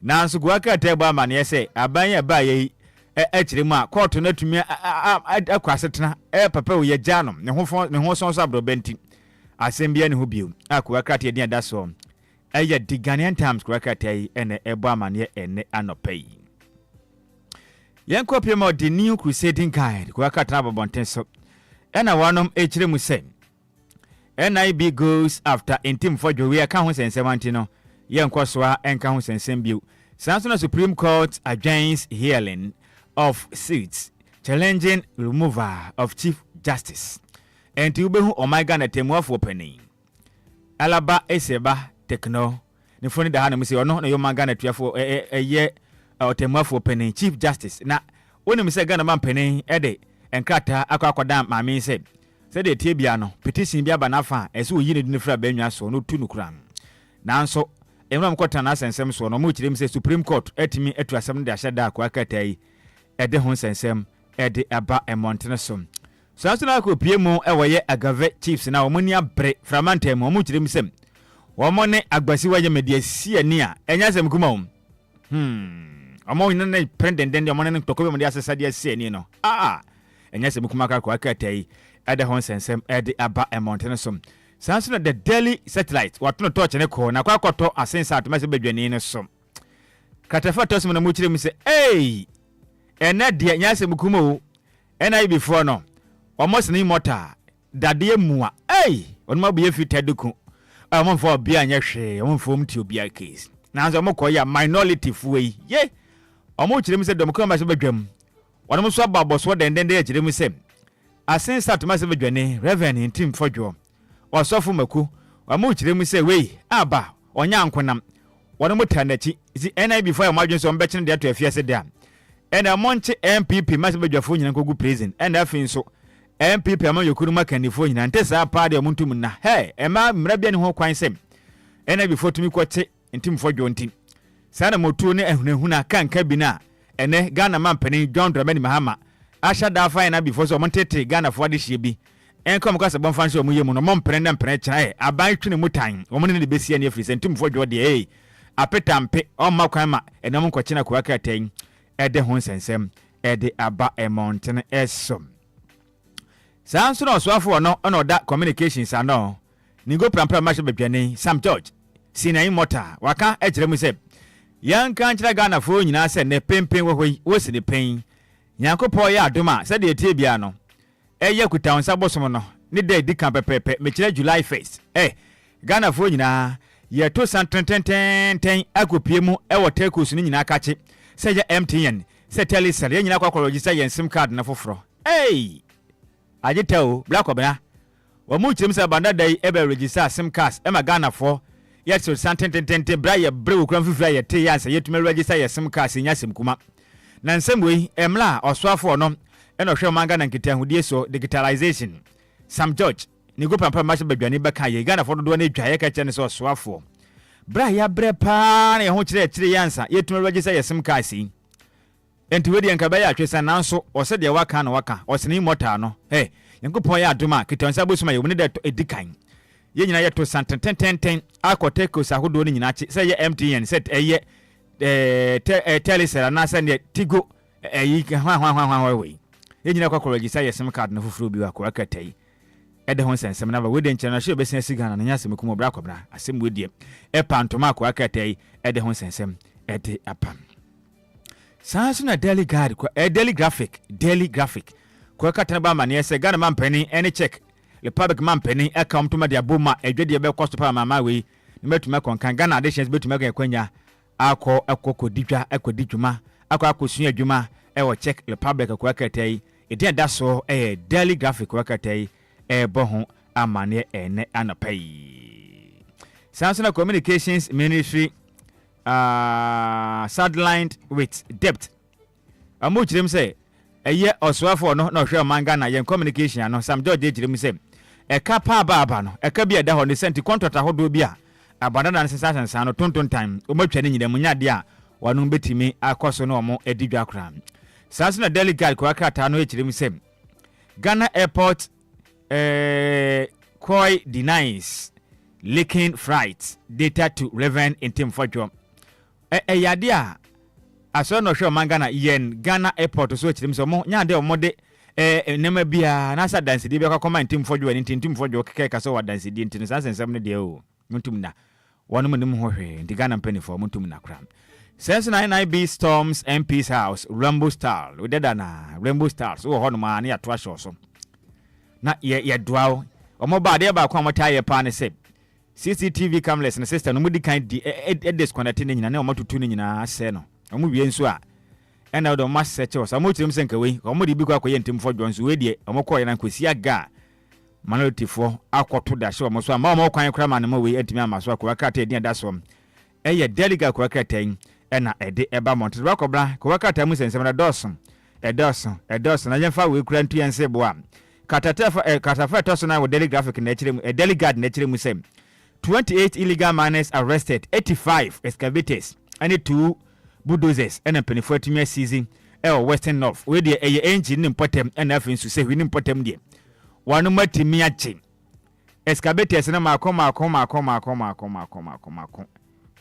nanso go aka table amane ye aban ya ba ye akire mu a court na tumi akwasetena papa wo ye janom ne ho sonso abrobenti asembia ne ho biu akwa aka te de adaso the Ghanaian Times ko aka te ene ebo amane ene anopai Yanko pema the new curating guide kwa katra babonten so ena wanom echire mu se NIB goes after intim for we aka ho sensem anti no yanko so a enka ho sensem biu Samsung Supreme Court against hearing of suits challenging removal of Chief Justice enti ubehu omega na temuafo pani alaba eseba tekno ne foni da ha na mu se ono na yo manga na tuafo eye otemuafo pani Chief Justice na woni mi se Ghana man pani ede enkrata akwakoda maame se de tie bia no petition bia ba na fa ese oyi ne dinfra ba nwa so no tu nukura nanso emram kota na sensem so no mo kirem se Supreme Court etimi etu asem de ahye da akwakata yi ede ho sensem ede aba emontene so so na ko pie mu ewoye agave chiefs na omoni abre framantem mo kirem sem wo mo ne agbasi waye media siani a enya sem kuma amo ina na prendenden de omone ntoko be mo de asesa de siani no enya sem kuma ka kwakata yi ede ho sensem ede aba emontene so sanso na the Daily Satellite watono torch ne ko na kwakoto asensa atoma se bedwani ne so katafa tosum na mu kirem se ena de nyase mukuma o ena before no almost ni mota dade mua onma bu ye fitaduku amon for Obia anya hwe amon for mti Obia case na anzo mo koya minority fuwe ye omo kirem se dom ko ma se bedwam wonom so ababo denden de kirem se asensa atoma se bedwani Reverend Tim Fodwo Osofu maku amu kirem se wei aba onya ankonam wono mutanachi zi NIB before ya madwen so mbekene de ato afiase de a ena monche MPP mas bedwafo nyina kogu prison ena afin so MPP ama yokuru makanifo nyina ntesa pa de omuntum na ema mra bia ne ho kwan sem NIB before tumi kwache ntim fodwo ntim sana motuo ne ehunahuna kanka bi na ene Ghana mampani John Dramani Mahama asha da fa na before so montete Ghana fo de hye bi enkom kwase bonfanse omuye mu no momprenda mpre kyerɛ aban twene mutan omone ne besia ne afiri sentum fodwo de apetampe omma kwan ma enam nkɔkyena ko akatan ede ho sensem ede aba emontene esom sanso no so afo no ono da communications ano nigo prampra ma hye bedwane Sam George sinai mota waka ekyerɛ mu se yanka nkyerɛ Ghana fo nyina se ne pempen wo si ne pen Nyankopɔ ya adoma se de etie bia no eye kuta onsa bosom no ne da di kan pepepe me kire July 1st Ghana fo nyina ye to santententen akopie mu e wotekus ni nyina kache se ya MTN se Telecel ye nyina kwakwaro register ye sim card na foforo agitao black obena wo mu kirim se banda dai e be register sim cards e ma Ghana fo ye to santententen bra ye bre wo kran fifira ye te ya se ye tumi register ye sim cards nya sim kuma na nsɛm wei emla ɔsoafo no ɛna ɔhwɛ manga na nkitahodie so digitalization Sam George ni go pampa ma badwane bɛka ye Ghana fo dodo na adwaye ka kyɛ ne so ɔsoafo bra ya bre pa na ye ho kyerɛ yansa yetuma wagye sɛ yɛsem ka asi enti wedi nka bɛyɛ atwesa nanso ɔsɛ de waka na waka ɔsene mota no yankopɔn yɛ adoma kitansa bosuma yɛ woni de edikan ye nyina yɛ to santententen akɔteko sahodo no nyina kye sɛ yɛ MTN set ɛyɛ telecell na sɛ ne Tigo ɛyi hwa we ye nyina kwakɔrɔgye sɛ yɛsem card no foforo bi wa kɔ akatai ɛde ho sensem na ba wedi nkyɛn na hye obɛsia sigana na nyasem kumo bra kɔbra asem wedi ɛpantoma kɔ akatai ɛde ho sensem ɛde apam sanso na daily guide daily graphic ko akata ba mane sɛ Ghana mampani any check Republic mampani account ma de aboma adwede be cost pa mama we metuma konkan Ghana additions betuma kan kwanya akɔdidwa akɔdidwuma akɔsua adwuma ɛwɔ check Republic ko akata yi ɛde da so daily graphic ko akata yi ɛbɔ ho amane ene anapai sanso na communications ministry sidelined with debt amu kirem say eye oswafo no na hwe manga na yen communication no Sam George kirem say eka pa aba no eka bi eda ho ne senti contract ahodo bi a abanda na sensa no tonton time o matwa ne nyidam nya de a wanu betimi akoso no omo edidwa kra sanso na delegate ko akata no kirem say Ghana airport Koi denies leaking flights data to Reverend Intim Fodjo yade a aso no hwe manga na yen Ghana airport so kirim so mo nya de omode nema bia na sa dance de be akoma Intim Fodjo ani Intim Fodjo keke ka so wa dance de ntin sa sensem ne de o muntum na wono munim ho hwe ndi Ghana mpani for muntum na kram sense 99B Storms MP's house Rainbow Star we deda na Rainbow Stars wo ho no ma na ya to ahwe so na ye doawo omo ba de ba kwa mota ye pa ne se CCTV cameras na sister no mudi kan di disconnect ne nyina na omo tutu ne nyina ase no omo wie nso a ena do ma search was omo tirim senka we omo di bi kwa koye Ntim Fodjo nso we die omo koye na kwasi aga manotifo akoto da hye omo so ma omo kwan kra ma ne ma we antimi amaso akwa kata edi da so eye delegate kwa kata ena ede eba monte ba kobra kwa kata mu sensem na doson na yemfa we kura ntu yense bo a katafa toso na wo daily graphic na chirem delegate na chirem sem 28 illegal miners arrested, 85 excavators, and 2 bulldozers, and a penny 40 season, Western North, where the engine important and nothing to say we important there. One more timiachi. Excavators and a coma,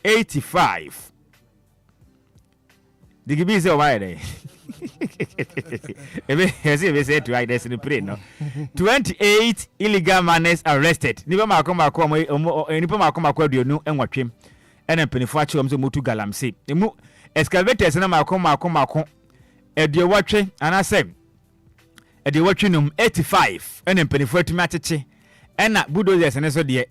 85. The give is a wide. As if said to there's in the plane, no 28 illegal miners arrested. Nipa makoma no and watch him and a penifacture mutu galamsi. Emu excavators and a makoma at the watching and I say at the watching 85 and a penifacture matche and a bulldozers and so dear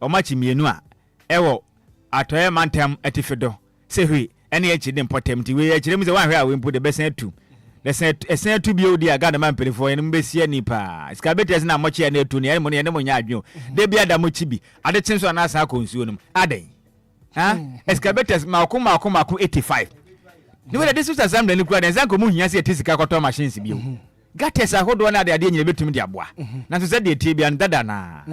or much mienua ewo atoya mantem etifedo say we any important we actually the one where we put the best two. The sent to be odi aga man pay for en mbesi nipa scabetes na mochi na etu ne mo ne mo nya adwo de bia da mochi bi ade chenso na asa konsuo num aden scabetes makoma 85 ni we dey sister sam na kura den zanko mu hia se etisika koto machines bi o gates ahodo na ade nyina betumi de aboa na so se de tie bia dada na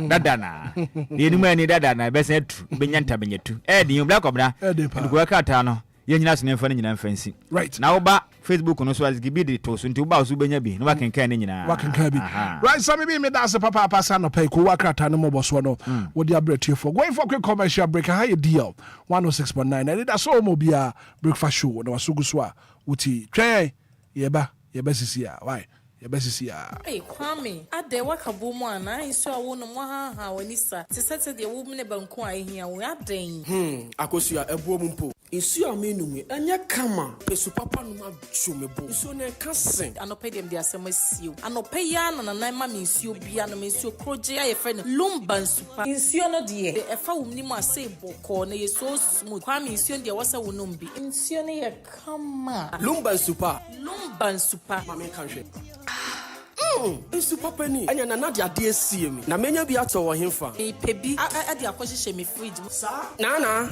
de ni mani dada na be se tu be nyanta be nyetu de black obra de ko kata no ye nyina so ne mfa nyina mfansi right na oba Facebook no so as gibi de to so nti oba so benya bi no wakenkan ne nyina wakenkan bi right so me that's papa pasa no pay ko wakrata no moboso no wo dia break for going for quick commercial break how you deal 106.9 and that's all Obia breakfast show no wasugu so a uti twen yeba sisi a why yebesisi a Kwame ade wakabo mu ana nso a wo no mo ha wanisa te sete de wo mne banku a ehia wo aden akosua ebuo mu mpo nsu a menum enya kama pesu papa no ma dwomebo nsu na kasen anope dem de asemasiu anope ya na nan ma mensuo bia no mensuo kroje aye fe no Lumba nsupa nsuo no de efa wo mni mu ase boko na ye so smooth Kwame nsuo de wasa wo no mbi nsuo ne ye kama Lumba nsupa ma me kanhwe Nsu papa ni anya na de ade asie mi na menya bi ato wo hemfa pebi ade akohye me fridge na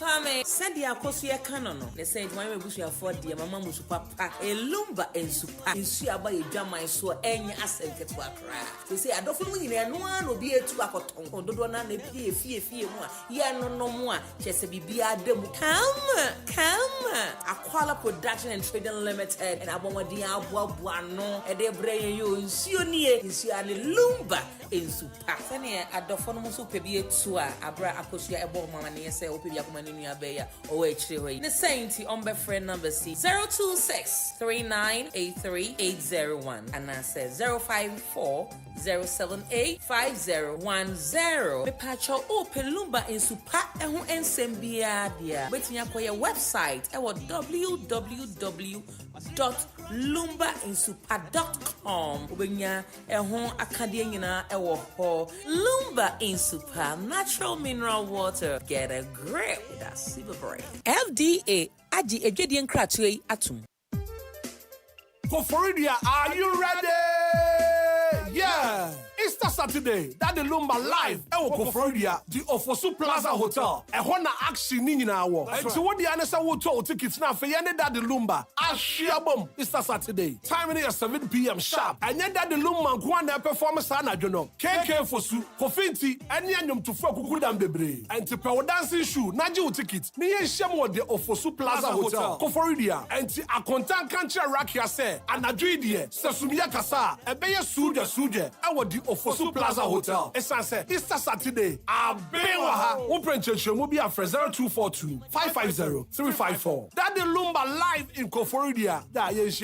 Kwame, send the Akosia canon. They said, "Why we wish you afford the Mama Musupapa, a Lumba and Supa, and Suaba, a Jama, and so any asset get to a craft." They say, "I don't know and one will be a 2 acotong, or don't want to pay fear more. Yeah, no more. Just be a demo. Come. Aquala Production and Trading Limited, and Abomadia Buano, and they bring you in Sioni, in Siani Lumba in Supa. Sania, at the Fonomusu Pebia Tua, Abra Akosia, a bomb, and yes, Opia Manunia Bay, or H3. The Saint on my friend number C 026 3983801, and I said 054 078 5010. The patch open Lumba in Supa and Sembia, dear. Waiting up for your website at www.lumbainsupa.com. When ya a home academia Lumba in Supa, natural mineral water. Get a grip with that silver brain. FDA, Aji Ejedian Kratue Atum. Koforidia, are you ready? Yeah! Easter Saturday, that the Lumba live, Koforidia, the Ofosu Plaza Hotel, a Hona action Nina. And so what the answer will tell tickets now for Yane that the Lumba, Ashiabum, Easter Saturday. Time is 7 p.m. sharp. And yet that the Lumba, Guana performance, I don't know. KK for Su, Kofinti, and Yanyum to Fokudam Bebre. And to Power Dancing Shoe, Naju tickets, near Shamo the Ofosu Plaza Hotel, Koforidia, and to a content country Rakia say, and Adridia, Sasumia Kasa, a Bayer Suja Suja, our the Ofosu Plaza Hotel. Esanse Easter Saturday. Abewaha. Open church will be after 0242 550 354. That the Lumba live in Koforidia. That yes,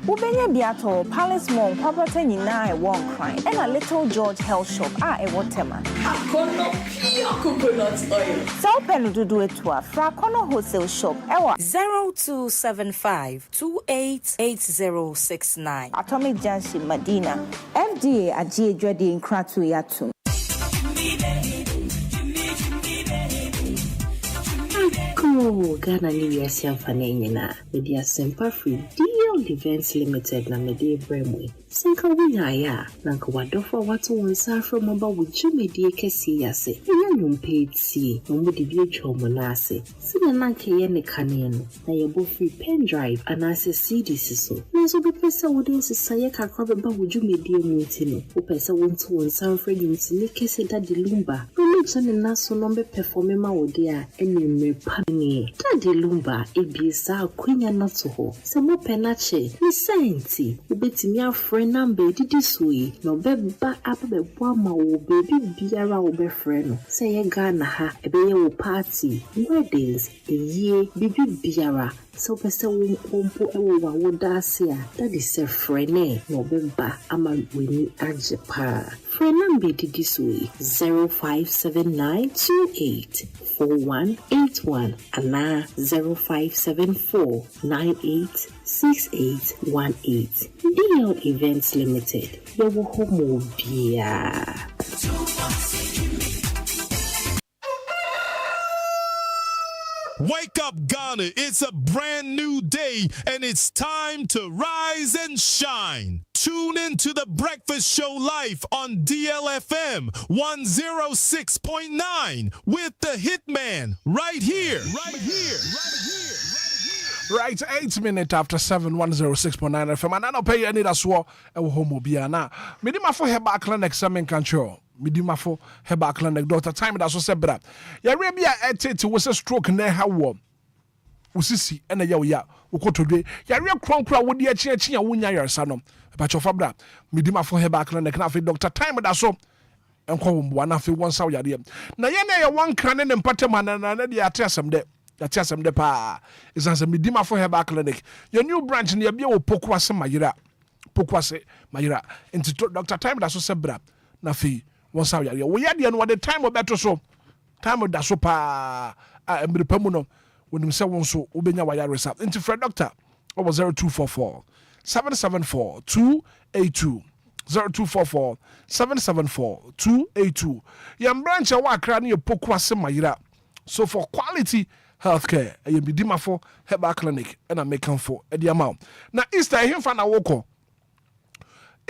Ubenya Biato, Palace Mall, Property Nina, a one crime, and a Little George Health Shop, a Watema. Coconut oil. So Pelu to do it to a Fracono Wholesale Shop, 0275 288069. Atomic Junction, Medina. FDA at G. Dready in Kratu. Cool, Ghana New Year's Fanina, Media Semper Free, DLFM Limited, na Media Bremwe. Sinka Winaya, Nanka Wadofa Watu Wansa from about with Jimmy D. Kessi Yase, Yanum paid C, no would be a chomonase. Sinanke Yene Caneno, na your free pen drive, and I say CD so. Naso be Pesa would say Sayaka crab about with Jimmy D. Mutino, who Pesa wants to one San Fred in Sinikesi Daddy Lumba, who lives on a naso number performing Mawodia, and you may pani. Daddy Lumba, a bisa, Queen and not so ho. Some more penache, Miss Sainty, who bet me our friend. Number did this way, no beba up a wama o baby biara o be friend. Say a Ghana ha a be o party, weddings, a year, baby biara. So pesa wumpo ewa wodasia. That is a friend, no beba ama weni ajepa. Friend number did this way 0579284181 and now 0574986818. DL Events Limited. Your home Obia. Wake up, Ghana. It's a brand new day, and it's time to rise and shine. Tune in to the Breakfast Show live on DLFM 106.9 with the Hitman right here. Right, 8 minutes after 7, 106.9 FM. And I don't pay any that's what I will home be. Now, Midima for her back clinic, some control. Midima for her back clinic, Dr. Time that's also said, but Arabia at it was a stroke near her warm. Usisi, and a ya, who go today. Yaria Cronqua would be a chia wunya your son. But your fabra, Midima for her back clinic, Dr. Time that's so. And come one after one Saudi Arabia. Now, yana one cannon and Pataman and the atesam there. That's just some depa. It's as a Midima for her back clinic. Your new branch near Bio Pokwase Mayira. Pokwase Mayira. Into Dr. Time that's so sebra. Nafi, one Saudi Arabia. We had the end the time of better so. Time of Dasopa and Bripamuno when himself so Ubenya Waya result. Into Fred Doctor over 0244 774 282 0244 774 282. Yam branch a wakra ni pokwa semayira. So for quality healthcare, a bidima for herbal clinic and a make for the amount. Now Easter him fan a woko.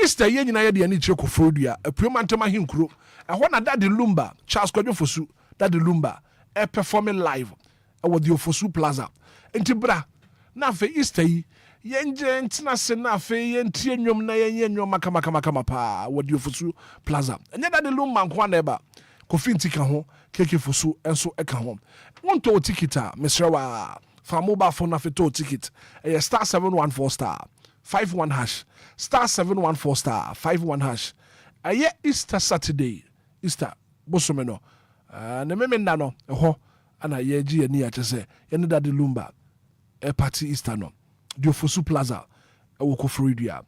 Easter yen na yedi ani cheko frodia, a premantama hinkro. And when that the Lumba, Charles Kodjo Fosu, that the Lumba, a performing live with the Fosu Plaza. And Tibra, na fe Easter yenje ntina se na fe yentie nwom na yenye makama pa with the Fosu Plaza. And that the Lumba nkwa neba, kofinti ka ho, keke Fosu enso eka ho. Want to ticket, Mr. Wa, for mobile phone na fe to ticket, a star 714 star 51 hash, star 714 star 51 hash. Aye Easter Saturday. Easter bosomeno na memenda no ho ana yeji ani a chese ene da de Lumba e party Easter no de Fosu Plaza e wo ko Florida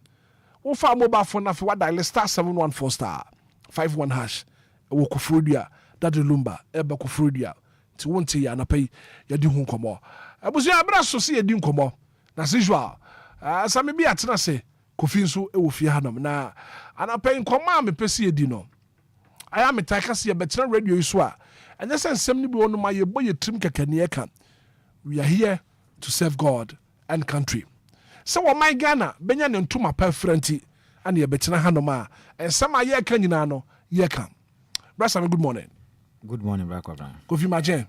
wo fa mobile phone na fe wa dial star 714 star 51 hash e wo ko Florida da de Lumba e ba ko Florida ti wonte ya na pay ya di hu nkomo abusu ya bra so se ya di nkomo na usual same bi atena se kofi nso e wo fie hanom na ana pay nkomo a me pese ya di no I am a Takasi, a better radio is wa. And that's a semi on my boy trim kakanieka. We are here to serve God and country. So, my Ghana, Benyan and Tuma Perfrenti, and your better Hanoma, and some are ye canino, ye come. Brassam, good morning. Good morning, Brackova. Coffee Majen.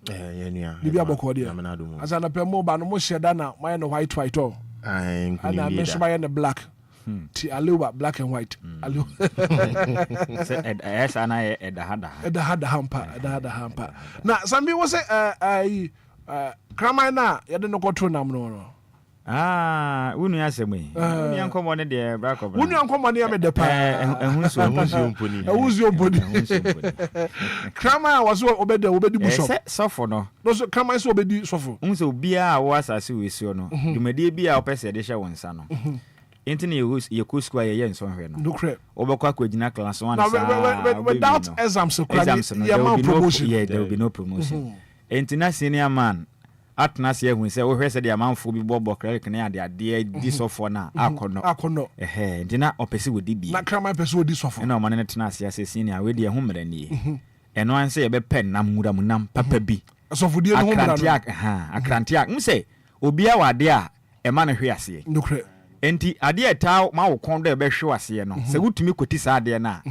Libya Bokodia. As an apple mobile, no more Shadana, my white white. And I mentioned my the black. Aluwa black and white. Yes, and I had the hamper. Now, somebody was a Kramana, you don't go to Namno. Unu ya seme. Unu ya nko mone de Brack of. Unu ya nko mone ya me de pa. Ehunso mponi. Ehunso mponi. Krama was obedi bushop. Sofo no. No so krama is obedi sofo. Unso bia wo asase wesio no. Dwumade bia opese de hye wonsa no. Entini ye ku square ye nso hwe no. No crap. Obekwa kwagina class 1 sa. Without exams so promotion. Yeah, there will be no promotion. Entina senior man atna se ehun se wo hwe se de amanfo bi bobo credit na ade di sofo na akono entina opese wodi bi na krama pese wodi sofo na o mane tena se ase senior we de ehun mrani eno an se ye be pen nam ngura mu nam papa bi sofo die no mrani akrantiak mse obia wade a e ma ne hwe ase no crap enti ade eta ma wo kon de be hwe ase no se wutumi koti sa ade na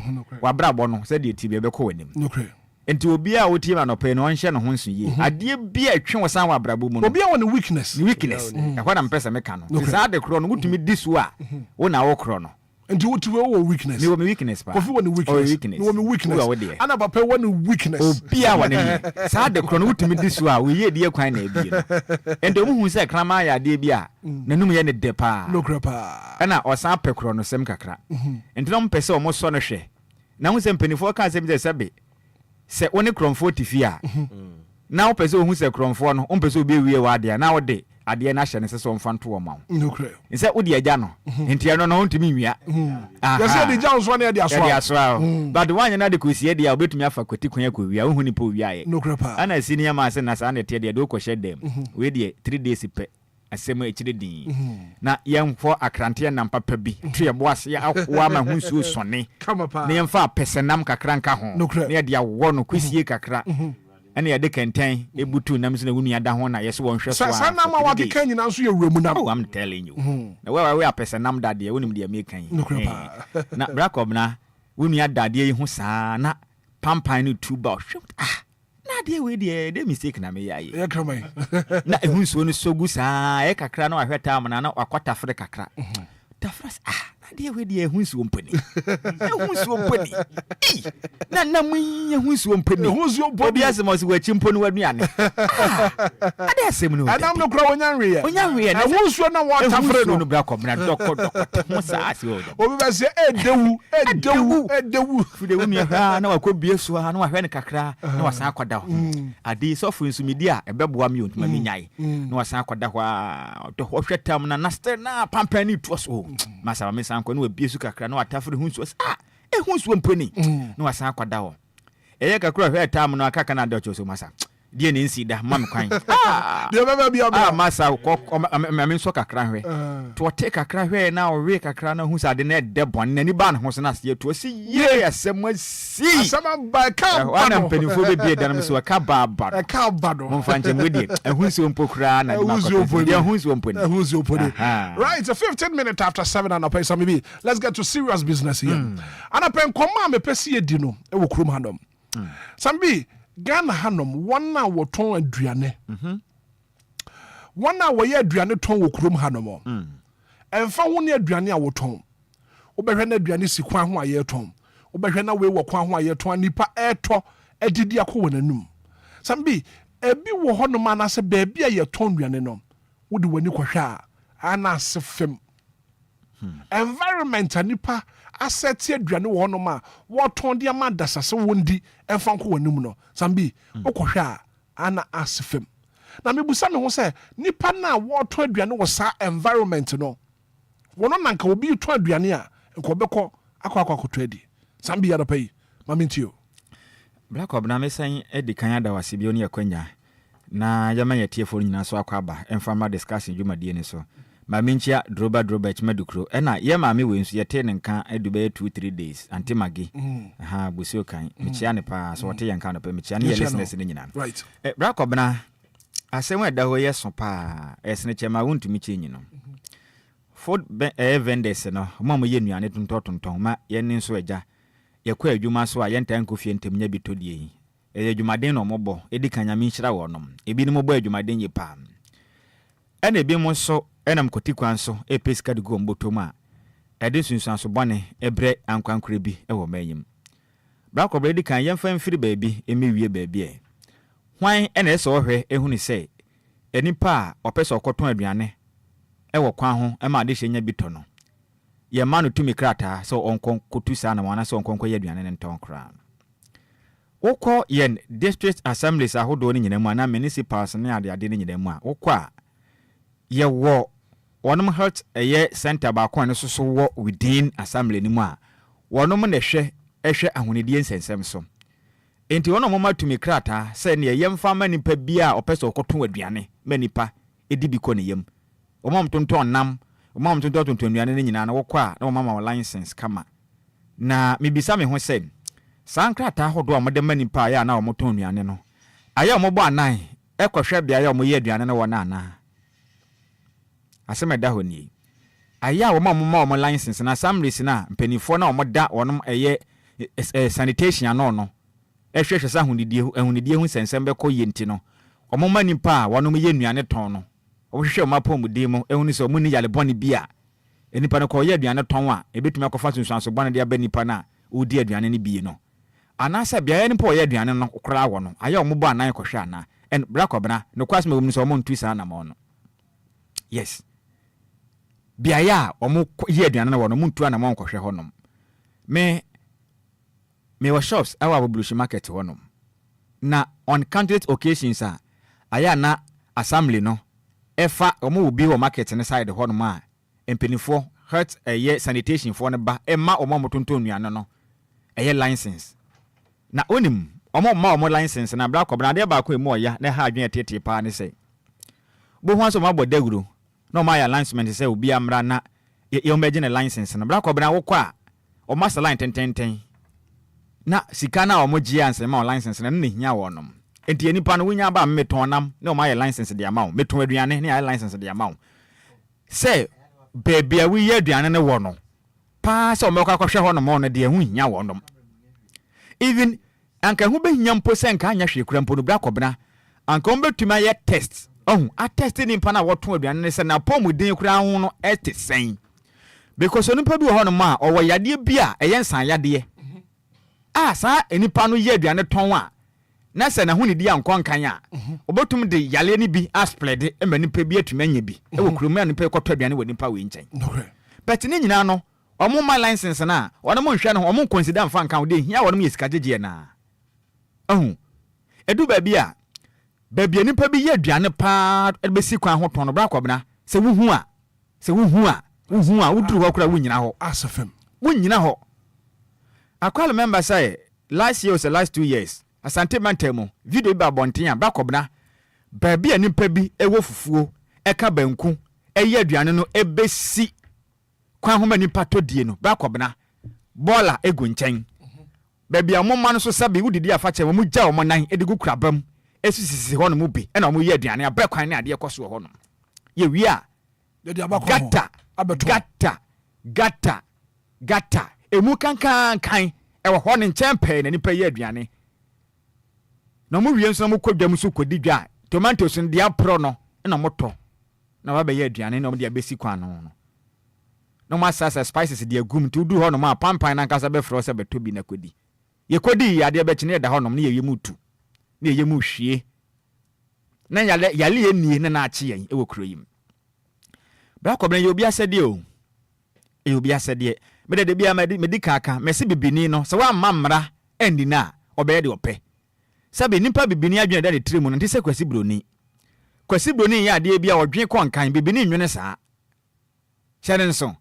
wa brabo no se de ti be ko wanim no crap enti obia wotie ma no pe no nhye no ho nso ye ade bia atwe wo san wa brabo mu no obia won weakness ehwa na mpesa meka no sa de kro no wutumi disu a wo na wo kro no enti wotuwe wo weakness ni wo me weakness pa kofi won weakness ni wo me weakness ana papa won weakness obia won ni sa de kro no wutumi disu a wo ye de kwan na ebie no enti omu hu se krama ya de bia nanum ye ne de pa no krapa ana osan pe kro no sem kakra enti no mpese o mo so no hwe na hu se mpanifo ka sem de sebe se woni kromfo tifia na wo pese ohun se kromfo no wo pese obi wie wa ade na wo de ade na hye ne se so mfanto wo ma no kre nse wo de agya no enti no ntimi nwia ya se de gya nso na de aswa but wanya na de kosie de a obetumi afa kwati kwan akọ wia wo ni po wia ye no kre pa ana senior ma se na sa na te de do ko hye dem we de 3 days pe asema echire din na yemfo akrante na papa bi tue boase ya akwa ma hunsuo sone na yemfa pesenam kakra nka ho na ye dia wo no kwasie kakra ene ye de kenten ebutu nam so na wunu ya da ho na yeso wonhwe so sa na ma wakeka nyina nso ye wuremu nam I'm telling you na we apesenam dade wonim de me kan na brakob na wunu ya dade yi ho saa na pampan ni tuba na de we de mistake na me yaye ya kramai na ehunso no sogu saa e kakra na ahweta am na akwata fre kakra tafras na de we de ehunso mpani ehunso mpani na mu ehunso mpani ehunso mpani obi asemo si wachi mponi waduane ade asem no adam no kra onyanwe na ehunso na wata fre no bra kom na doko mo saa si odo obi ba se edewu fude wu mi ha na wakobie so ha na wahwe ne kakra na wasan akwada ho ade sofo nso media ebeboa mi ontuma mi nyai na wasan akwada ho to hwetam na naster na pampani to so masa ma san ko na wabie su kakra na watafre hunso ehunso mpani na wasan akwada ho eye kakra hwetam no akaka na de ocho so masa die ne nsi da mam kwan de baba bia masa me so kakra hwe to te kakra hwe na o we kakra na hu sa de na de bon na ni ba na ho so na se to si ye asem ba ka ba no penifo be bia da na so ka ba no mo fa nche mwedi hu si ompo kra na hu si ompo right, a 15 minutes after 7 and pay some be. Let's get to serious business here. And I pen koma me pesi edino e wo krum hanom. Sambi Ghana hanom one na wo ton aduane. One na wo ye aduane ton wo krum hanom. Emfa wo ne aduane a wo ton. Wo behwe na aduane si kwan ho aye ton. Wo behwe na we wo kwan ho aye ton nipa eto edidi akọ wonanum. Sambi ebi wo honom anase baabi a ye ton aduane no. Wo de wani kwhwa anase fem. Environment nipa asset aduane wo honom a wo ton de ama dasase wondi emfa nko wanum no. Sambi okohwa ana asfem. Na mebusa me ho se nipa na wo ton aduane wo sa environment no. Wono nanka obi ton aduane a nko beko akwa adi. Sambi ya pai mamintio. Black obna me san edi kan da wase bi oni akwanya. Na yama ye tiefo nyina so akwaba emfa discussion dwumadie ne so. Maminchia droba chmadukro ena ye maame we nso yete ne nka edube 2-3 days antimagi ha busio kan mechia ne pa so wote yenka no pa mechia ne listeners ne nyina right Black obna asem da ho yeso pa esne chema wontumi chenyi no food vendors no mo ye nuane tonton ma ye ne nso eja ye kwa adwuma so a ye ntan kofie ntem nya bitodie yi adwumaden no mobo edi kanyame nhyira wonom ebi ne mobo adwumaden ye pa ena ebi mo so enam koti kwan so epeska de go mbotoma ede sunsun so bone ebre ankwankure bi e wo mayim Black obra edi kan yemfa mfiri baabi emewie baabi e hwan ena ese ohwe ehunu se enipa a opese okoton aduane e wo kwan ho e ma de hyenya bito no ye ma no tumi krata so onkon kotu sa na wana so onkon ye aduane ne nton kra wokọ yen district assemblies ahodo ne nyina mu ana municipals ne ade ne nyina mu a wokọ a ye wo wonom health eye center ba kwa ne so wo within assembly ni mu a wonom na hwe ahonedie nsensem so enti wonom ma tumi krata se ne yemfa manipa bia opeso okoton aduane manipa edi bi ko ne yem omom tonton nam omom tonton aduane ne nyina na wokọ a na omama license kama na mibisa me ho se sankrata hodo amode manipa ya na omoton aduane no aya ombo anan ekohwe bia ya omoye aduane no wona ana asema da honi aya wo ma license na assemblies na mpanifo na omoda wonom eye sanitation ano no ehwehwe sa ahunidie hu sensem be ko yenti no omoma nipa wonom ye nuane ton no ohwehwe omapom dimo ehunu se omuni yale boni bia enipa no ko ye aduane ton a ebetumi akofa sunsun so bone de aba nipa na odi aduane ne bie no anasa bia ye nipa o ye aduane no kora wo no aya omobo anan kohwe ana en Black obna no kwasme wom so omo ntu sa na mo no yes biaya omo ye aduane na wo no muntu ana mo nkohwe honom me wa shops awa bublushi market honom na on candidate occasions aya na assembly no efa omo obi wo market ne side honom a empenifo health eye sanitation for ne ba ema omo motonton nuane no eye license na onim omo license na Black obna de ba ko emu oya na ha adwen tete pa ne se bo ho aso mabɔ daguro no my announcement say obi amra na ye omeje ne license na Black obna wokɔ a o master line tenten na sika na o mogie anse ma license na ne hia wonom enti enipa no wonya ba meton nam na o my license de amount meton aduane ne license de amount say baby a we ye aduane ne wo no pa say o mekɔ akɔhwɛ ho no mo no de hu hia wonom even anka hu be hia mpo se nka anya hwe kura mpo no Black obna anka on betuma ye test a test ni mpa na woton aduane ne se na pomuden kura ho no etesen because onipa bi ho no ma o yade bi a eye nsan yade sa enipa no ye aduane ton a na se na ho ne di ankon kan a obotum de yale ni bi aspled e ma nipa bi atuma nya bi e wo kuruma nipa ekoto aduane wo nipa we nchen but ni nyina no omo ma license na wono mo hwe no omo consider mfa nkan wo de hia wono ye sika jeje na edu ba bi a baby nipa bi ye aduane pa ebesi kwan ho ton no Black obna se wuhu a wuduru ho kura wunyina ho asafem wunyina ho akwal member say last year or last 2 years asante mantemo video ba bonten a bakobna baabi a nipa bi ewo fufuo eka banku eye aduane no ebesi kwan homa nipa todie no bakobna bola egu nchen baabi a momma no so sabe wudidi afa che mo gya o nan edigu kurabam esisisi ho no mu bi na mo ye aduane abrekwan na ade ekoso ho no ye wi a gata emu kankan ewo ho ne nchen pe na nipa ye aduane na mo wie nso mo kwadwam so kodi dwa tomatoes no dia pro no na moto na ba be ye aduane na mo dia besi kwan no no ma sasa spices dia gum tu du ho no ma pampan na nkasa be fro se beto bi na kodi ye kodi ade be chine da ho no na ye yemu tu na ye yemu hwie na yale ye nie na achi yen ewo kuro yim bra ko bra ye obi asede o e obi asede me de bia me kaka me se bibini no se wa mamra endi na obeye de ope sabe nipa bibini adwene da de tremu no ntise kwasi broni ya ade bia odwen konkan bibini nwene saa hyere nso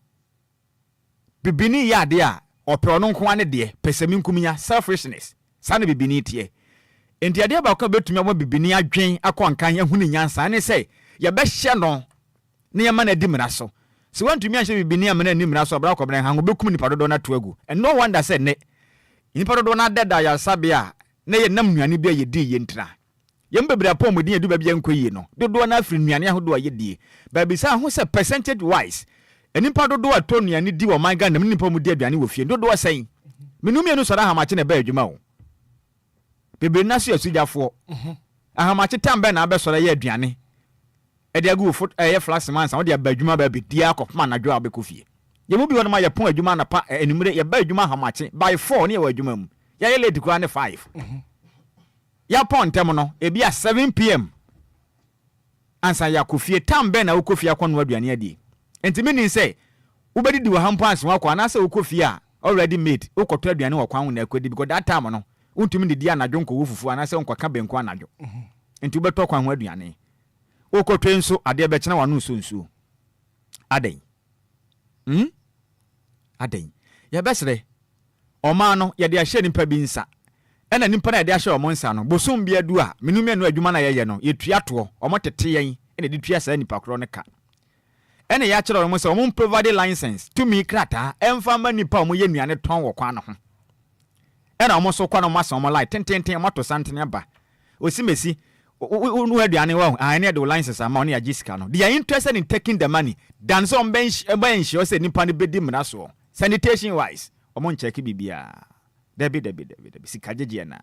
bibini ya ade a ope ono nko ane de pesemi nkuminya selfishness saa ne bibini tie enti ade ba ko betumi abo bibini adwen akonkan ehunu nyansa ne se ye be hye no ne ye ma na di mra so se wantumi ahye bibini amana ni mra so abra ko bran han obekum nipa dodo na to agu and no wonder say ne nipa dodo na deda ya sabia na ye nam nuane bia ye di ye ntra ye mbebra pom din edu ba bia nkoyi no dodo na afri nuane ahodo a ye di ba bi sa ho se percentage wise enipa dodo a to nuane di wo man ga nam nipa mu di aduane wo fie dodo sen menumi enu sora hamache na ba adwuma wo bebe na so asujafo ahamache tambe na abesora ye aduane ede agu foot flash man sa wo di abadwuma ba bi di akofma na dwo abekofie ye mu bi wona ma ye pon adwuma na pa enumere ye ba adwuma hamache by 4 ne ye wa adwuma mu ya ye late kwa ne 5 ya pon tem no e bia 7 pm ansa ya kofie tambe na ukofie akonu aduane adi entimi ni se ubedidi wa hampans wakwa na se ukofie a already made ukoto aduane wa kwan na akwedi because that time no untumi didi anadwo nko wufufu ana se nkwa ka benko anadwo enti ubeto kwan ho aduane ukoto enso ade be kina wanu nso aden aden ya besre oma no ye de ahye nipa bi nsa ena nipa na de ahye omo nsa no bosom bia du a menumi anu adwuma na ye no ye tuato omo tete yen ena de tua sa nipa kro ne ka ena ya kire omo se omo provide license to me krata emfa ma nipa omo ye nuane ton wo kwa no ho ena omo so kwa no masa omo like tenten moto santene ba osimesi unu aduane wa ane de license ama oni agisika no they are interested in taking the money than some bench sure say nipa ne bedi mra so sanitation wise omo ncheki bibia debi sikajeje na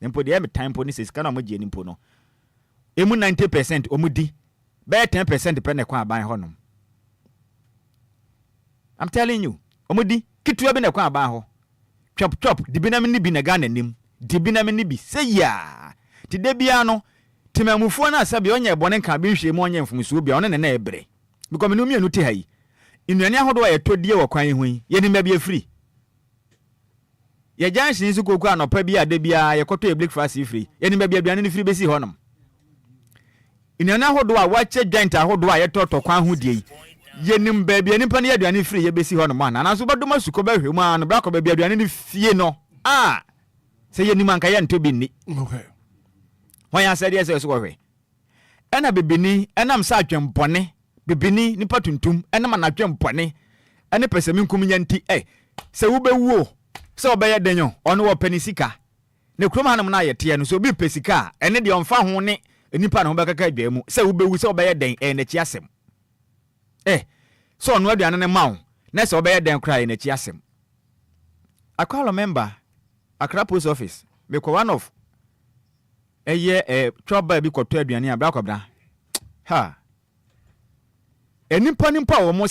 nempo de em time po ni sika na omo je nimpo no emu 90% omo di be 10% pe ne kwa aban ho no I'm telling you omo di kitua be ne kwa aban ho chop dibinam ni bi na Ghana nim dibinam ni bi say ya ti de bia no timamufuo na asabe onye ebone nka bi hwe mu onye mfumsuo bia one ne na ebre because me no mienu te hayi inuane ahodo a yetodie wo kwan hu ye ni mabia free ye jansin su koku anopa bia de bia ye koto e breakfast free ye ni mabia bia ne free besi honom inuane ahodo a wache joint ahodo a yetoto kwan hu die ye ni mbabia nipa ne aduane free ye besi honom ana so badoma suko ba hwe mu an bra ko ba bia aduane ni fie no se ye ni manka ye nto bi ni okay wanya said yes so hwe ena bibini enam sa adwempone bibini nipa tuntum ena ma na adwempone ene pesemi nkumnya nti se wo bewuo se obeye denyo ono wo panisika ne krom hanam na yete no so bi pesika ene de onfa ho ne nipa no bekaka adwa mu se wo bewu se obeye den na chi asem so ono aduane ne mawo na se obeye den kra na chi asem I call a member Accra Post Office me ko one of trouble bi koto aduane abra kobra ha enipa nimpa omo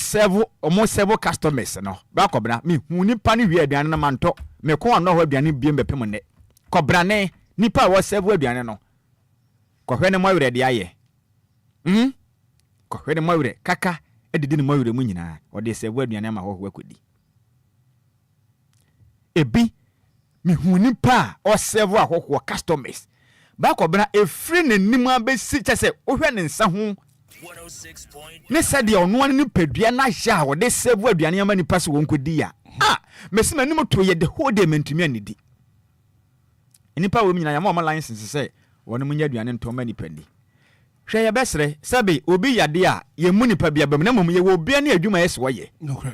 serve customers no bra kobra me hu nipa ne wi aduane na manto me ko anọ ho aduane bie mbepem ne kobra ne nipa wo serve aduane no kohwe ne moyure de aye kohwe ne moyure kaka edidi ne moyure mu nyina o de serve aduane ma ho akodi ebi me hu nipa o serve ahokwo customers ba kobra efri ne nim abesi chese ohwe ne nsa ho ne sadia ono ne padua na hya wo de serve aduane ama nipa so wonkodi ya mesima nim to ye de whole day mentumi anidi nipa wo nyina ya ma license say wonu munya aduane ntoma nipa ni hwe ye besre sabe obi yade a ye mu nipa bia bam na mom ye wo bia na adwuma yes wo ye okay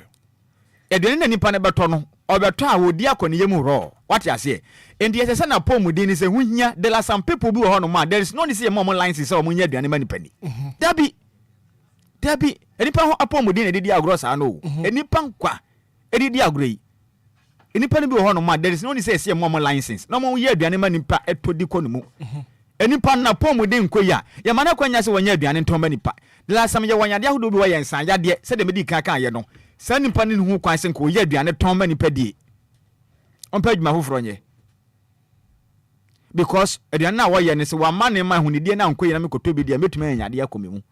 aduane na nipa ne beto no obeto a wodi akone yemu ro what you say and yes say na pomuden ni say hunya there are some people bi wo no ma there is no ni say mom license say omunya aduane ma nipa ni dabi enipa ho apomuden na didi agro sa no enipa nkwa edidi agro yi enipa ne bi wo no ma there is no ni say mom license no mo ye aduane ma nipa etodi ko no mu enipa na pomuden nkoya ya mana kwanya se wonya aduane ntomba nipa the last time ye wanyade ahodo bi wo ye nsan yade se de medi kan ye no sa nipa ne hu kwan se nko ye aduane tomba nipa die onpa adwuma hoforo nye because aduane na wo ye ne se wa ma ne ma hunidie na nkoya na mekoto bi die metuma anyade akomemu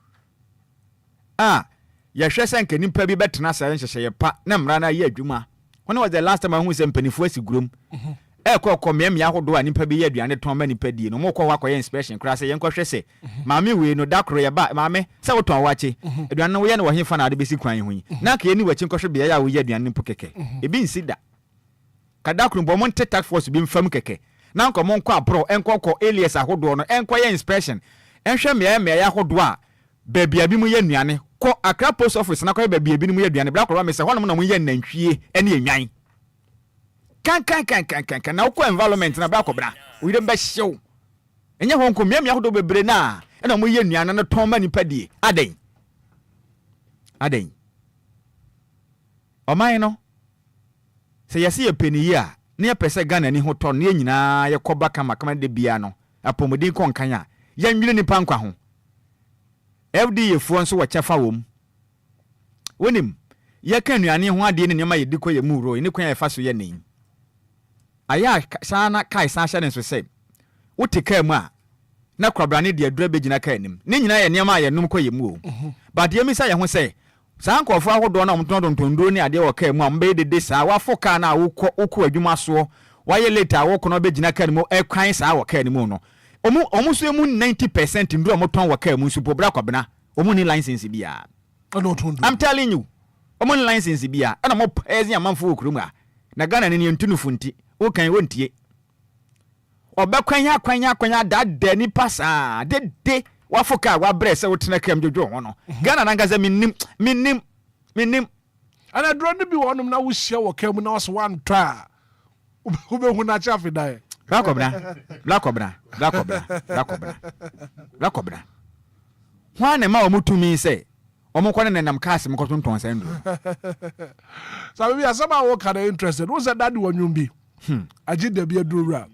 ya hwe se nka nipa bi betena sa nhyehyɛ ye pa na mra na ye adwuma when was the last time I hu se mpanifo asigurom ko meme ahodo a nipa bi ye aduane tomba nipa die no mo kɔ wa kɔ ye inspection kra se ye nkɔ hwɛ se maame we no dakro ye ba maame se wo ton wache aduane no wo ye no wo hefa na ade besi kwan hu na ka ye ni wachi nkɔ hwɛ be ya wo ye aduane mpo keke ebi nsida ka dakro bo mo nte task force bi mfam keke na nkɔ mo nkɔ apro enkɔ alias ahodo no enkɔ ye inspection enhwɛ me ya ahodo a baby abi mu ye nuane kɔ Accra post office na kɔ ye baby abi mu ye aduane bla kɔ me se hono mo na mo ye nantwie ene enwan kan na uko environment na ba kobra we dem be hyew enye ho nko miam yahodo bebre na na mo ye nuana no tomba nipa die aden oman no se yesi ye peniyi a ne pese Ghana ni ho to ne nyina ye koba kama de bia no apomodin kon kan a ya nwire nipa nkwa ho FDA fo nso wo chefa wom wonim ye kan nuane ho ade ne nyama ye diko ye mu ro ni kwan ye fa so ye nen aya sana kai san hye ne so say wote ka mu a na kwabrane de adura begina ka anim ne nyina ye niam a ye num ko ye mu o but ye mi say ye ho say san kofo ahodo na omtondo ne ade wo ka mu a mbe de saa wafo ka na wokɔ adwuma so waye later wokɔ no begina ka anim e kwan saa wo ka anim no omu so mu 90% ndu omoton wo ka anim so pobra kwabena omu ni license bia I'm telling you omu ni license bia na mo ezi amanfo okuru mu a na Ghana ni ntunufu nti o kan wontie obekwanya da ni pasa de wafoka wa brese wotena kam jojo ho no Ghana nangaza minnim ana drone bi wonum na wo hia wo kam na so wan twa ube hu na chafi dai lakobra hwane ma omutumi se omukwane ne nam kaase mkotonton sendo so we asama wo kind interested wo say daddy wonwum bi agide bi adurura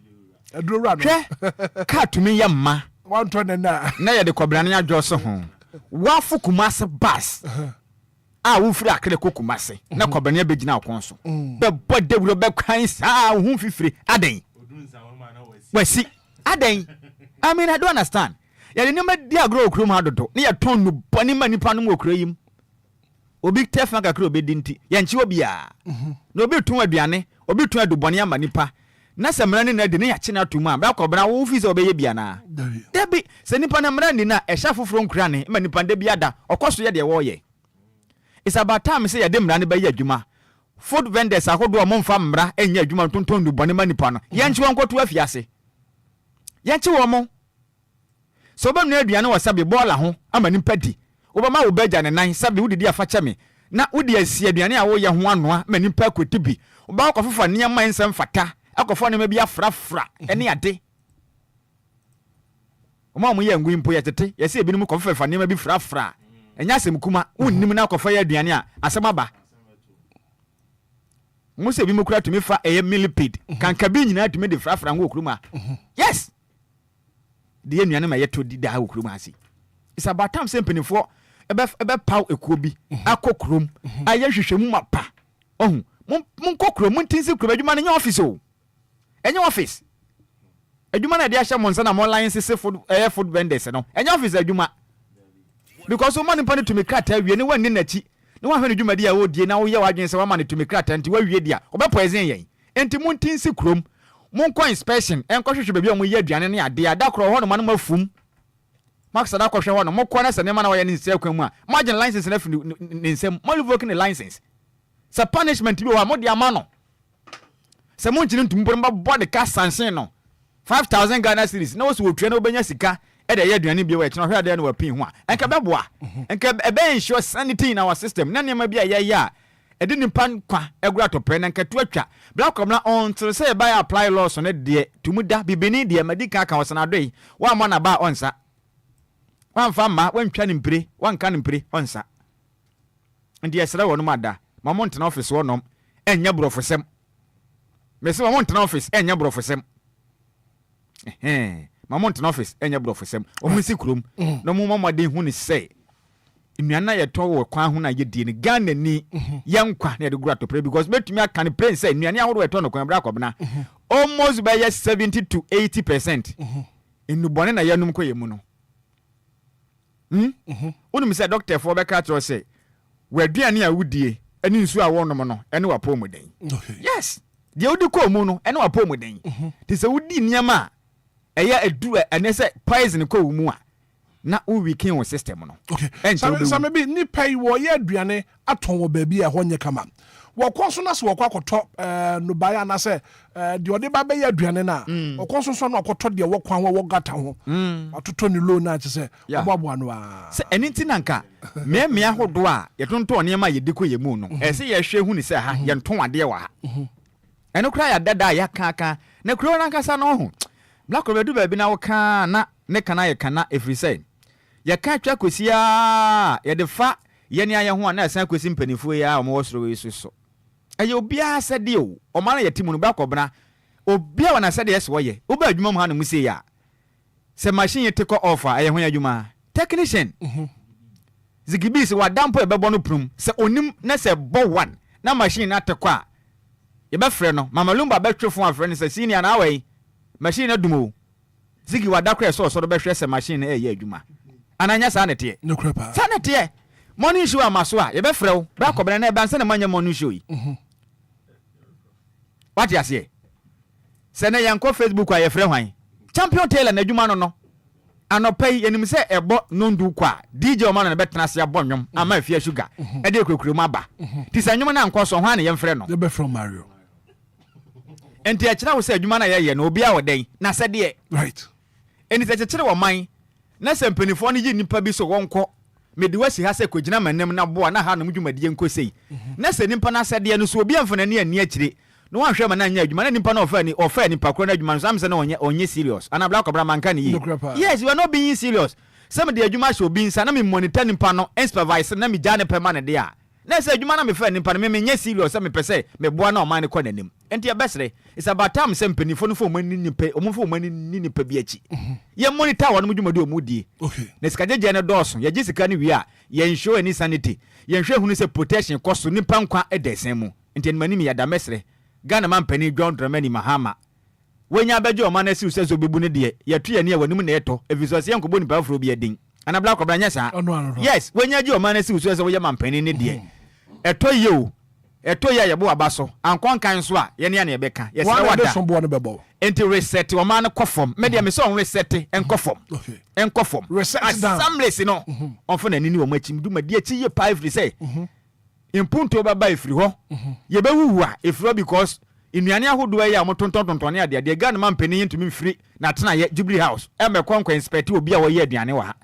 no ka tumi yamma 129 na ye de kobra na adwoso ho wafu kumase bus wo firi akre kokumase na kobra na begina akonso be bode wuro be kwan saa hu fifiri aden wasi aden I mean I don't understand ya ni ma di agro okrum adodo na ya ton no boni manipa no okro yim obi tefa kakra obedi nti ya nchi obia na obi tun aduane obi tun aduboni ama nipa na semra ni na de ne ya chena to mu a ba kobra wo fi se obeye bia na debi se nipa na mra ni na ehya foforo nkura ne ma nipa de bia da okoso ye de wo ye it's about time say ya de mra ne ba ye adwuma food vendors ahodo o momfa mra enya adwuma tonton duboni ma nipa no ya nchi won koto afiase ya nchi wo mo so ba mna aduane wo sabe bola ho ama nipa di obama wo baja ne nan sabe wo didi afa kyame na wo di asi aduane a wo ye ho anoa ma nipa kotibi oba kofofa ne yama nsem fata akofo ne ma bi afrafra ene ade mo ye ngui mpo ye tete ye se ebinim kofofa ne ma bi frafra enya asem kuma wonnim na akofa ye aduane a asem aba mo se bi mo kura tumi fa eye millipede kanka bi nyina tumi de frafra ngo okuruma yes de ye nuane ma ye to di da okuruma asi it's about time sempinifo ebe paw ekuo bi akokrom aye hwehwemu mapa ohun mun kokrom mun tinsi krom adwuma na office o enye office adwuma na de ahya monsa na online sese food vendors no enye office adwuma because o man pan to me krata wie ne wanni nachi ne wa hwene adwuma dia wo die na wo ye wadwen se wa man to me krata nti wa wie dia obe poison yen enti mun tinsi krom mun ko inspection enko hwehwe bebi o mun ye aduane ne ade adakro ho no man mafum Max da ko hwe ho no mo ko na se ne ma na wo ye ne nsia kwan mu a margin license na fi ne nsem mo revoke ne license sa punishment bi wa mo de ama no se mo nchini ntum bɔ de ka sansen no 5,000 Ghana cedis na wo twa na obenya sika e de ye aduane bi we kina hwe ade na wapin ho a enka beboa enka ebe ensure sanity in our system na nema bi a ye a edi nipa kwa egura to pre na enka to atwa black na until say buy apply laws on de tumuda bibini de medika ka wasana doi wa mo na ba onsa wan fa ma wan twa ni mpire wan ka ni mpire onsa ndi esra wonu mada ma mo ntena office wonom enya brofosem mesi ma mo ntena office enya brofosem ma mo ntena office enya brofosem o mu si krom no mu mamade hu ni say nnuana ye to wo kwa hu na ye die ni Ghana ni ye nkwa na de gura to pray because betumi aka ni pray say nnuana ahoro we to no kwa bra kobna almost by 70 to 80% inu bone na ye num ko ye mu no Unu say doctor for be catch us say we aduane a wudie ani nsu a wonom no ene wa pom den. Yes. De wudi ko mu no ene wa pom den. Ti say wudi niam eya edu ene say poison ko mu a na o weaken wo system no. Okay. So maybe ni pay wo ye aduane aton wo ba bi a honye kama. Wo konso na se wo kwa koto no baya na se de ode ba be ye aduane na wo konso so na koto de wo kwan wo gata ho atoto ni low na che se oboabo no a se eninti nanka me ahodo a ye tonto ne ma ye diko ye mu no e se ye hwe hu ni se ha ye nton ade wa ha eno kra ya dada ya kaka na kro na nkasa no ho black obedu ba bi na wo ka na ne kana ye kana every say ye ka twa kosia ye de fa ye ne aye ho na san kosi mpanifo ya o mo wosoro yesu so ayo Obia sede o ma na yetimu no ba kobna Obia wana sede yes wo ye wo ba adwuma mu ha no musie ya se machine take off aye ho adwuma technician zigibis wa dampo e bebo no prum se onim na se bo one na machine na take a ye be frɛ no mama Lumba be twefo afrɛ no se senior na awai machine na dumo zigi wa dakra so be hwɛ se machine na ye adwuma ananya sa na te no krepa sa na te morning show amaso a ye be frɛ wo ba kobna na e ban se na manya morning show yi what you say se na yanko Facebook a ye frɛ hwan champion tailor na adwuma no no anopai enim se ebo nondu kwa DJ Omano na betena se abɔ nwom ama afia sugar e de krokro ma ba ti sa nwom na nkɔ so hwan na ye frɛ no they be from Mario enti a kyerɛ wo se adwuma na ye na obi a woden na se de right eni se kyerɛ wo man na se mpanifo no yi nipa bi so wonkɔ medi wasi ha se kogina manem na boa na ha no dwumadie nkosei na se nipa na se de no so obi amfana ne ani akyire no wan hwe ma na nya adwuma na nipa na ofa nipa kro na adwuma so am se na onye serious ana black obra man kan yi yes you are not being serious some de adwuma so bi nsa na me monitor nipa no supervise na me jane pe ma ne de a na se adwuma na me fa nipa no me nya serious me pese me boa na o man ne ko nanim enti e besre it's about time se mpanifo no fo mani nipa o mo fo mani nipa bi achi ye monitor wo no dwumade o mu die okay na sikajeje ne doso ye gisika ne wi a ye ensure any sanity ye nhwe hunu se protection koso nipa nkwa edesen mu enti enmani mi ya da mesre Ghana man pani John Dramani Mahama wenya abeje o man asi usezo bebu ne de yetu ye ne wanim na eto efiso se yankobo nipa afro bi edin ana black obra nya sa yes wenya je o man asi usezo wo ye man pani ne de eto ye o eto ye ye bo abaso ankon kan so a ye ne ya na ebeka yes na wada enti reset o man kofom me de me so on reset enkofom okay enkofom reset down assemblies no on fo na nini wo machim du ma de chi ye pa free say impunto baba efiri ho ye be wuwa efiri because inuane ahodo ya motontontonton ade ade Ghana man panin ntumi mfiri na tena ye Jubilee House e me kwankwa inspect obi a wo ye aduane wa ha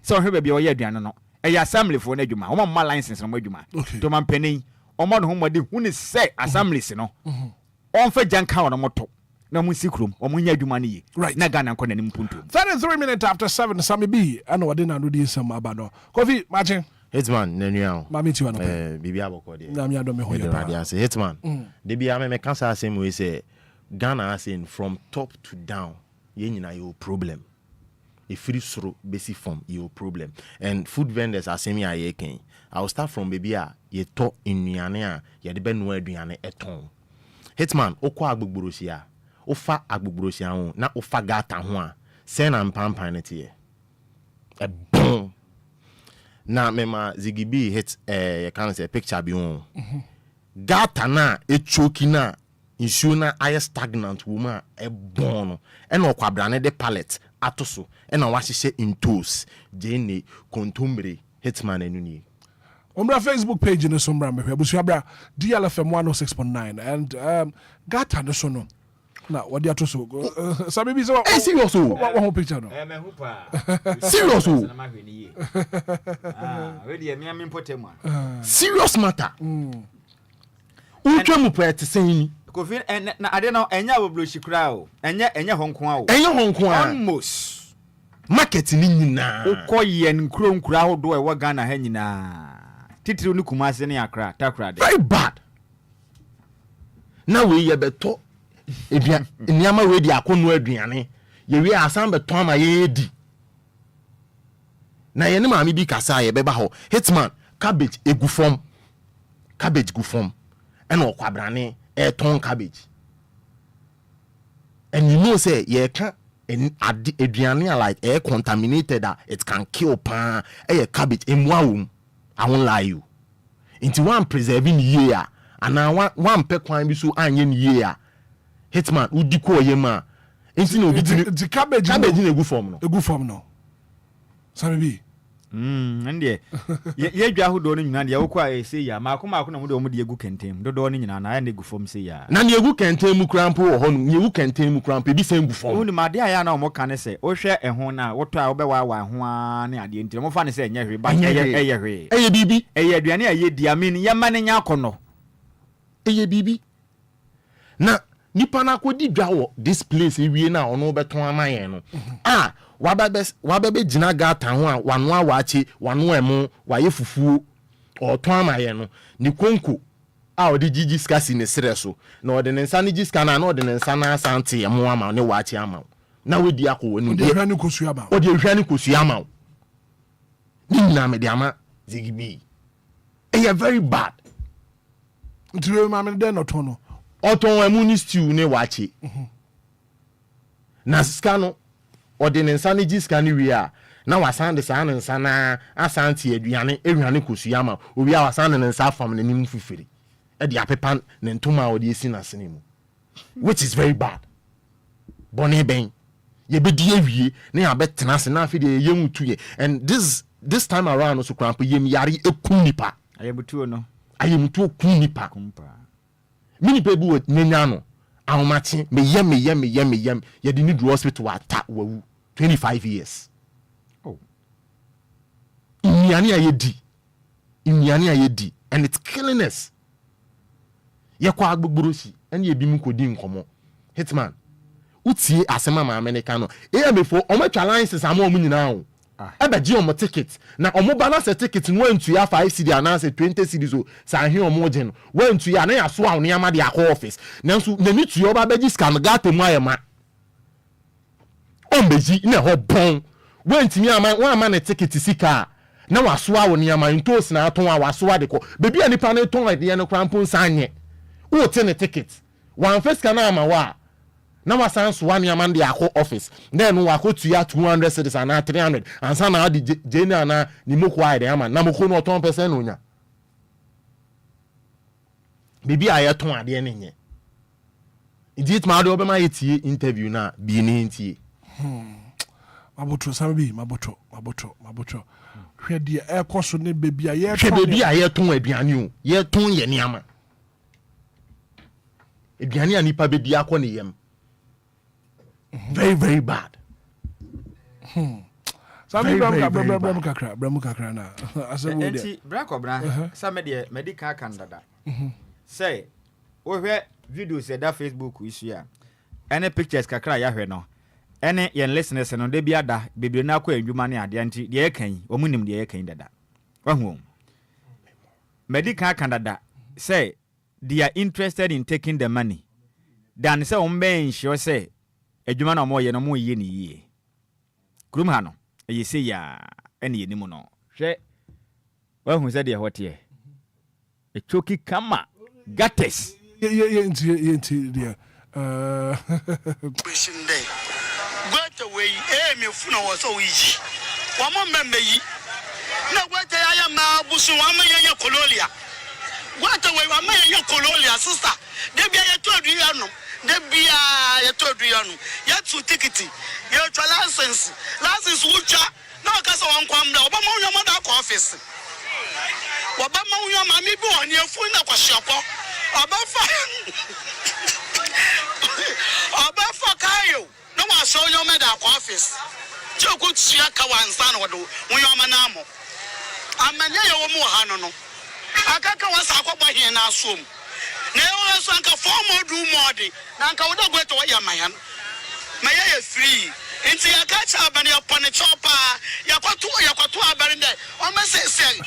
so hwe be bi wo ye aduane no e ya assembly fo na adwuma wo ma license no ma adwuma to man panin o mo no ho mode hu ni say assemblies no on fa janka wo no moto na mu sikrum o mu nya adwuma ne ye na Ghana nko na nim punto 33 minutes after 7 Sammy B ana wode na no di nsam aba no Kofi Martin Hitman nenu mami ti wana bibi aboko de na mi adome ho ya say Hitman de bia me kansa asem we say Ghana asem from top to down ye nyina your problem if free soro basic form your problem and food vendors asem ya ye ken I will start from baby a ye to nnuane a ye de benu aduane eton Hitman okwa agbogborosia ofa agbogborosia ho na ofa gata ho a say na mpampan ne tie e bon na mema zigibi hit you can say picture bi on gata na echoki na nsuo na aye stagnant woman e bon e na okwabra ne de pallet atoso e na wahyehyɛ intos jene kontombre Hitman enuni Ombra Facebook page no sombra me abusuabra DLFM 106.9 and gata no so no Na what dia to so. Sabi bi so. Serious o. What picture no? Me hu pa. Serious o. Na ma hwe ni ye. We dia me am importem a. Serious matter. Utwa mu pa te sen. Kofi na ade no enya oblo shikura o. Enya honko a o. Enya honko a. Almost. Market ni nyina. Ukoye nkura hodo e wa Ghana ha nyina. Titiri ni Kumasi ne Accra, Takra de. Very bad. Na we ye beto ebia niama we di akono aduane. Ye we asan beto ama ye di. Na ye ne maami bi kasa ye beba ho. Hitman, cabbage egu form. Cabbage gu form. And okwabrane e ton cabbage. And you know say ye can aduane like air contaminated that it can kill pan e cabbage emwa I won't lie you. Into one preserving year and now one pe kwan bi so anye year. Hitman udi ko ye ma. Into no the cabbage na egu form no. Egu form no. Sabi bi. Ndie ye dwa hodo no nyina de wo kwa e say ya maako na mo de mo de egu kentem dodo no nyina na ya na egu form say ya na ne egu kentem mu krampo wo ho no ne egu kentem mu krampo bi sen gu form wo ni ma de aya na mo ka ne say wo hwe ehon na wo to a wo be wa ho a ne ade ntire mo fa ne say enye hwe ba eye hwe eye bibi eye aduane aye di amen ye ma ne nya akono eye bibi na nipa na akodi dwa wo this place ewie na ono beton amayen no wabebe jina gata ho a wano awache wano emu waye fufuo oton amayen no ni konko a odi gigi skasi ne sere so na odi ne nsa ne gigi skana na odi ne nsa na asante emu ama ne wache ama na wedi akọ ni odi ehwani kosu ama odi ehwani kosu ama ni na me de ama zigibi e very bad ntire ma me de no tono oton emu ni stew ne wache na skano odi ne nsa ne gigi skani wi a na wasande sa ne nsa na asante aduane ehwani kosu ama owi a wasande ne nsa fam ne nim fufiri e de apepa ne ntoma odi esi na senimu which is very bad boni ben ye be die wie na ya betena se na afi de ye mutu ye and this time around so krampo yem yare ekum nipa ayemutu no ayemutu okum nipa mini pe bu nyanya no ahomache me yem ye de need hospital ata wawu 25 years imiani ayedi and it's killing us ye kwa agbogborosi and ye bi mu kodi nkomo Hitman utie asema ma American no before o matwa alliances ama o nyina o ebe gi o mo ticket na o mo balance ticket no antu ya 5 cedi ana se 20 cedi so sa hwe o mo je no wantu ya na ya so a ne ama de akọ office nanso na ni tu yo ba begi scan gata mu ayema o meji na ho bon wantimi ama wa ama na ticket sika na waso a wo ne ama ntos na aton a waso ade ko bebi anipa na ton ade no krampo nsanye wo te ne ticket wan face kana ama wa na wasan so wan yama de akọ office then wako tu ya 200 cedis na 300 ansa na ade jena na ni moko ade ama na moko no 10% no nya bebi aye ton ade ne nye idit ma ade obema yetie interview na bi ni ntie mabotro sabi mabotro hwe de e koso ne bebi aye hwe bebi aye ton aduane o ye ton ye ni ama aduane ani pa bedi akọ ne yem very very bad Sami bramu kakra na asem wo de enti brakobra sa me de medical candidate say wo hwe videos e da Facebook isu a ene pictures kakra ya hwe no ene yen listeners no de bia da bebre na akọ adwuma ne ade anti de ye kan omunim de ye kan dada wahu medical candidate say they are interested in taking the money dan say ombe ensure say adwuma na mo ye no mo ye ni yie krum ha no ye say ya ene ye nimu no hwe wahu say de hote e choki kama gates ye nti dia gwata wey me funa wo so yiji wa mo membe yi na gwata ya ma busu wa ma ye kololia gwata wey wa ma ye kololia sister de bia ye to adu ya no de bia ye to adu ya no ye tu ticket ye to license ucha na ka so wan kwam da oba ma unyo ma da ko office oba ma unyo ma mi bi woni afu na kwahyepo oba fa so your meda office. Joku tia ka wansan wodo. Wo yo manamo. Amanya ye wo mu ha no no. Akaka wasa akọgba hie na asom. Na yo so anka form do mode. Na anka wo da go to ya mayan. Maya ye free. Inti ya kacha abani upon the chopper. Yakwatu abani there. O me say.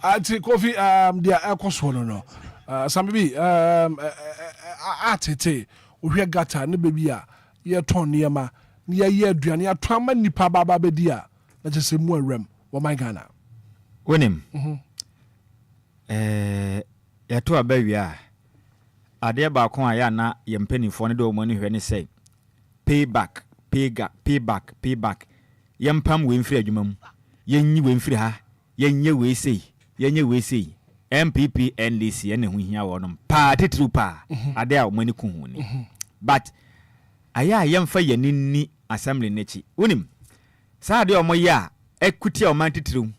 Ati Kofi dia ekoso no. Some be atete ohwe gata ne baby a ye ton niema ne ye aduane atama nipa baba bedi a na jese mu awram wo my Ghana. Wonim. Ya to abawi a ade ba kon a ya na ye mpanifo ne do mo ne hwe ne say payback. Yampam we mfiri adwuma mu. Yenyi we mfiri ha. Yenye we sei. MPP NDC ene hu hia wonom. Pa titru pa. Ade a omani ku hu ni. But aya yemfa yanini assembly nechi. Unim. Sa ade omoye a equity oman titru.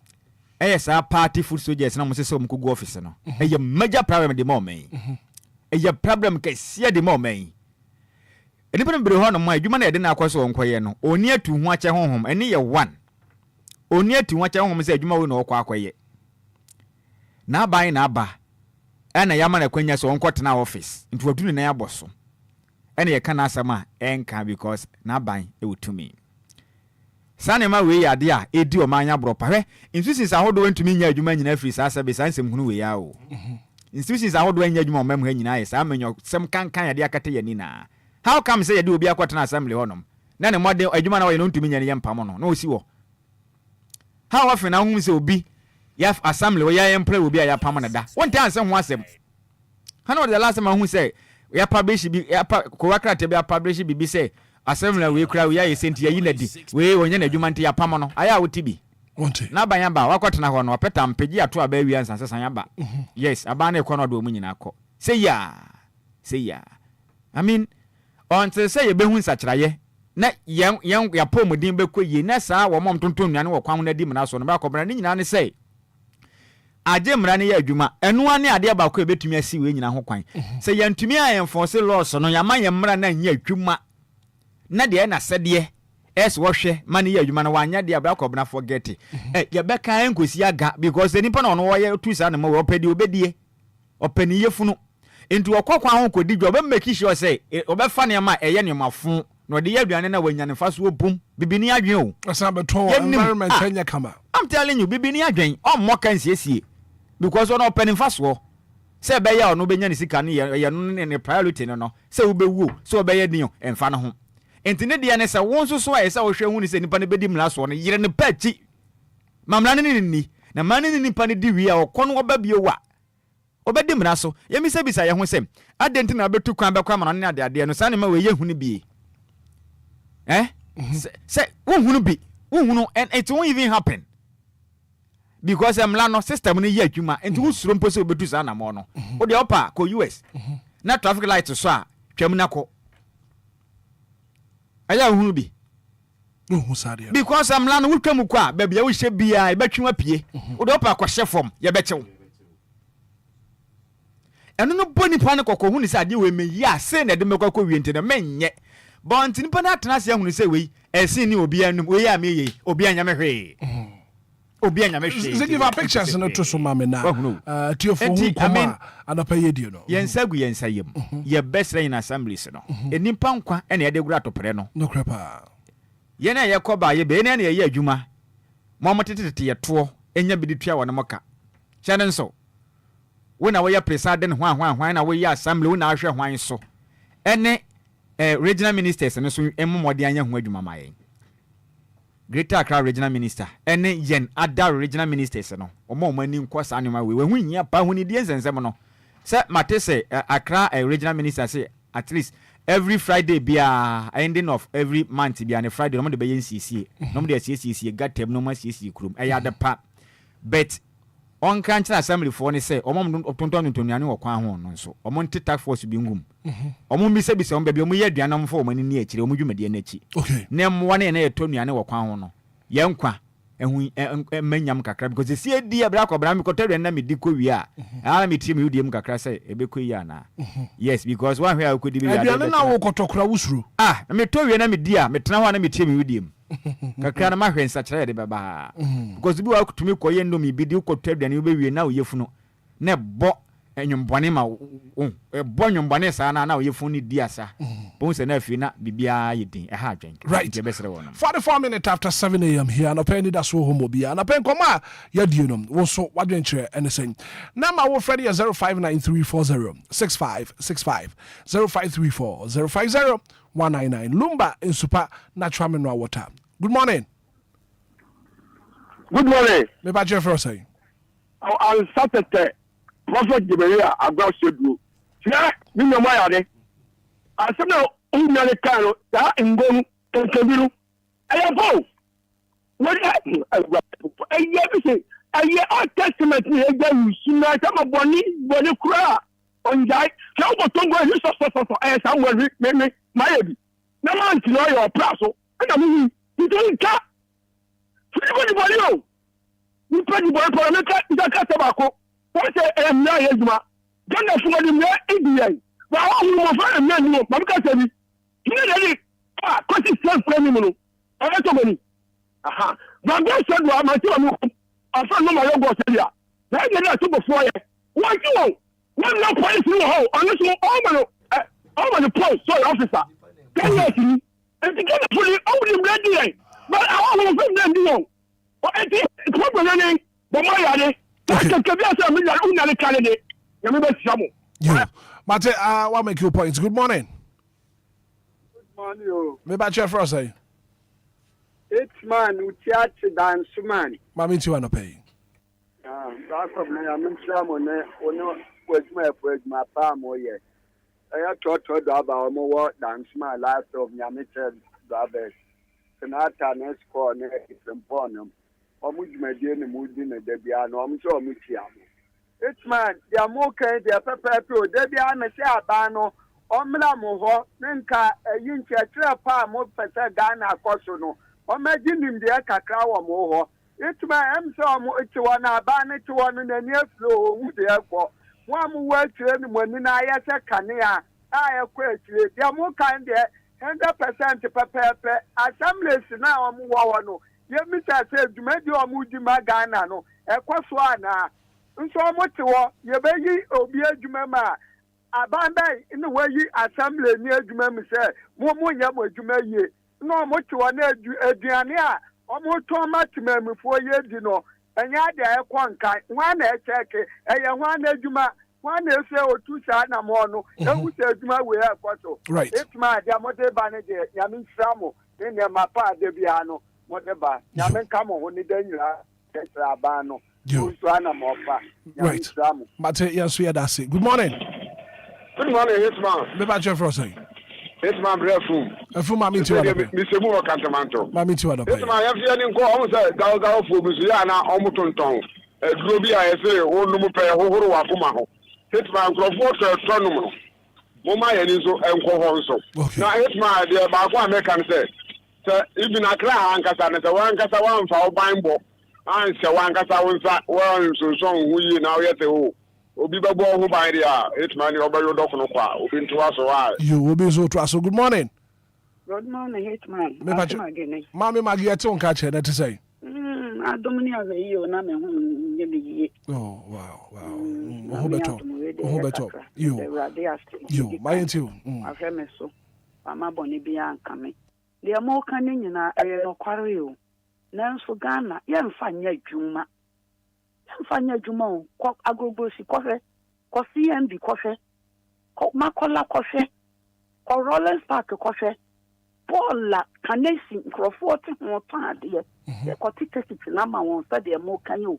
Eye sa party food soldiers na mo se so mko go office no. Eye major problem de mo men. Eye problem ke sia de mo men. Enipa mbere ho no ma adwuma na yede na akwaso onkoye no oni atu hu ache honhom eni ye 1 oni atu hu ache honhom se adwuma we no okwa akoye na aban na aba ena yama na kwanya so onkotena office ntu wadunu na yaboso ena ye kana asama enka because na aban e wutumi sane ma we yade a edi o manya bropa hwe institutions ahodo ntumi nya adwuma nyina free sa sabe sansem hunu we ya o institutions ahodo nya adwuma o mem ha nyina ye sa menyo sem kankan yade akata yani na. How come say you do Obia kwatena assembly honom? Na ne modern adwuma na we no ntumi nya ne yempam no. No si wo. How often na hu say obi ya assembly we ya employ obi ya pam na da. Won tan say ho asem. How the last time hu say ya publish bi ya ko wakrate bi publish bi say assembly we kura we ya senti ya yinadi. We wonya na adwuma nti ya pam no. Aya woti bi. Wonte. Na ban ya ba wakwatena ho no opeta mpegi ato aba wi ansa sesan ya ba. Yes, aba na ekọ no do mu nyina akọ. Say ya. I mean until say you be hun sachraye na yan ya pomudin be koye na saa wo mom tonton nuane wo kwan na di mna so no ba kobra ni nyina ne say aje mra ne ya adwuma enu ane ade ba ko ebetumi asi we nyina ho kwan say yantumi ayenforce laws no ya man ya mra na nya adwuma na de na sede wo hwe man ya adwuma na wanya de ba kobra forget ya be kan enkosi aga because enipa na ono wo ye tu sa na mo opedi obedie opani yefunu into okokwa ho kodi dwo be make sure say obefa ne ma eye ne mafo no de yaduane na wanya ne faso obum bibini adwen o asa beto environment anya kama. I'm telling you bibini adwen o mo kan siesie because ono open faso say be ya ono benya ne sika ne ye no ne priority no say wo be wu so be ye din emfa no ho entine de ne say won so a say wo hwe hu ne say nipa ne bedi mla so no yire ne pachi mamla ne ni na mane ne nipa ne di wi a okono oba bi owa obedi mra so yemi se bisa ye ho sem adenti na betu kwan be kwa ma no ne ade no sane ma we ye hunu bi say hunu bi hunu and it won't even happen because emla no system no ye adwuma enti wo suro mpo se obetu sa na mo no wo de opa ko US na traffic light so a twam na ko aya hunu bi no sare because emla no wo twam ko a ba bia wo hye bia e betwem apie wo de opa ko hye form ye bechew eno no boni pa ne kokko hu ni se ade we meyi a se na de mekokko wiente na menye but ni pa na atena se hu ni se we esin ni obi anum we ya meye obi anya mehwe obi anya mehwe ze give our pictures no to so mama na tiofo hu koma anapa yedie no yensagu yensayem ye best in assemblies no enipa nkwa ene ye de gura topre no no krepa ye na ye koba ye be ne na ye adwuma mo motetete ye to enya bidi tua wona moka chane nso wona we ya president hwan na we ya assembly wona ahwe hwan so ene regional ministers no so emmode anya ho adwuma mayen Greater Accra regional minister ene yen other regional ministers no omo ani nkosa anema we hu nyia pa hu ni die nsensem no se mate se Accra regional minister say at least every Friday bia ending of every month bia ne Friday no de be yen CC no de CC gatem no ma CC krum eya de pa but on can't assembly for ne say omom tonton ntonuane wo kwan ho no so omon task force bi ngum omom bi se bi se on bia omye aduanam fo omani ni akire omudwumade na achi okay ne mwa ne na etonuane wo kwan ho no ye nkwa ehu manyam kakra because see di abra kwabra me kotadwe na me di ko wi a me tie me udi mu kakra say ebeko yi ana yes because one where akodi bi ya aduane na wo kotokra wusuru me to wi na me di a me tena ho na me tie me udi mu kakra na ma hwen sa kire de baba because bi wa kutumi koye ndo mi bi di kotadwe na be wi na wo yefunu na bo enyombane ma bo nyombane sa na wo yefunu ni di asa bon se na afi na bibia yedin ha adwen right 44 minutes after 7 a.m. here and Anidaso Wɔhɔ Obia and koma ya die no wo so wadwen kire anything na ma wo Friday 0593406565 0534050199 Lumba in super natural mineral water. Good morning. Good morning. Me ba je for say I'll start at Prophet Giberia Agba Sedu. Yeah, me no my ade. I said no unyale karo da ngom enkebiru. Ayabo. What I say Old Testament ni egba usuna sama boni kura onjai. How about tongo you so somewhere me my na man ti know your praso. And I mean you don't care. Everybody know. You pay the boy for me ka tabako. What say na yezuma. Gana fuwa di me EDI. Ba wa mu mo fa na ni mo ba ka se bi. Ni dey kwesi self claim no. Ala to bani. Aha. Ba go so do ma ti mo. Afa no ma yo go se dia. Na dey na to before ye. What you? One no police no ho. Honest mo all the post so officer. Can you see? And to get the police all the ready. But I want to them do. What it problem na bo mo ya de. Okay. Mate, what make your points? Good morning. Good morning. Me ba che for say. Hitman uchiachi dance man. Mami ti wana pay. Back of me I'm chamo ne ono wejuma pa mo ye. Aya toto do aba mo wo dance man last of nyamiche do aba. Senata ne score ne ifempon. Omujumedie ne mudi ne debia no omso omuchiamo. Hitman dia mo kan dia pepepe o debia me se aba no omra mo ho nka eyin chetre pa mo pese Ghana akoso no omaginim dia kakra wo mo ho. Hitman em so mo echiwo na aba ne chiwo no na ni aflo wu de ekwo wa mo wa kire ni mo ni na ayese kanea ayekwo akire dia mo kan de 100% pepepe assembly na wo mo wo no ye mita say dwumadi omudi magana no ekwaso ana nso omoti wo ye beyi obi adwuma ma abanda ine wayi assembly ni adwuma mi say mo nya mo adwuma ye no omoti wo na aduane a omoto matimamfo ye di no enya de ekwa nkan nwa na echeke eye nwa na adwuma nwa na efe otu sa na mo no ewu se adwuma we ekwaso itma dia mo de ba ne de nyame nsramo ne mapa de bia no whatever. Right. Mate, yes, we had that. Good morning. Good morning, Hitman. Me ba che for say. Hitman brefum. Efum ma mi ti wa do. Mr. Mu Kantamanto. Ma mi ti wa do. Hitman ya fi ani nko o say gawo fo bisu ya na o mutonton. Duro bi a yese o numu pe hohoro wa kuma ho. Hitman krofo to no mo. Mo ma ya ni so enko ho nso. Na Hitman de ba ko American say even Accra ankasa na wankasa wanfa obanbo anse wankasa wonsa wan sonson huyi na oyete o obi bebo ho ban dia Hitman ni obayo dokono kwa obi ntoa so wa you obi so to aso. Good morning. Good morning, Hitman. Mami magiete on ka che na te say adomni azeyo na me hu ye biye. Oh wow. Who better you my into afeme so ama boni bia nkame the mo kan nyina no kware o nanso Ghana ye mfa nya adwuma o agogo si kofe ko CMB kofe ko makola kofe ko Rollins Park kofe Paula kanesi nkrofo te ho tan de ye ko ticket na ma won sa de mo kan o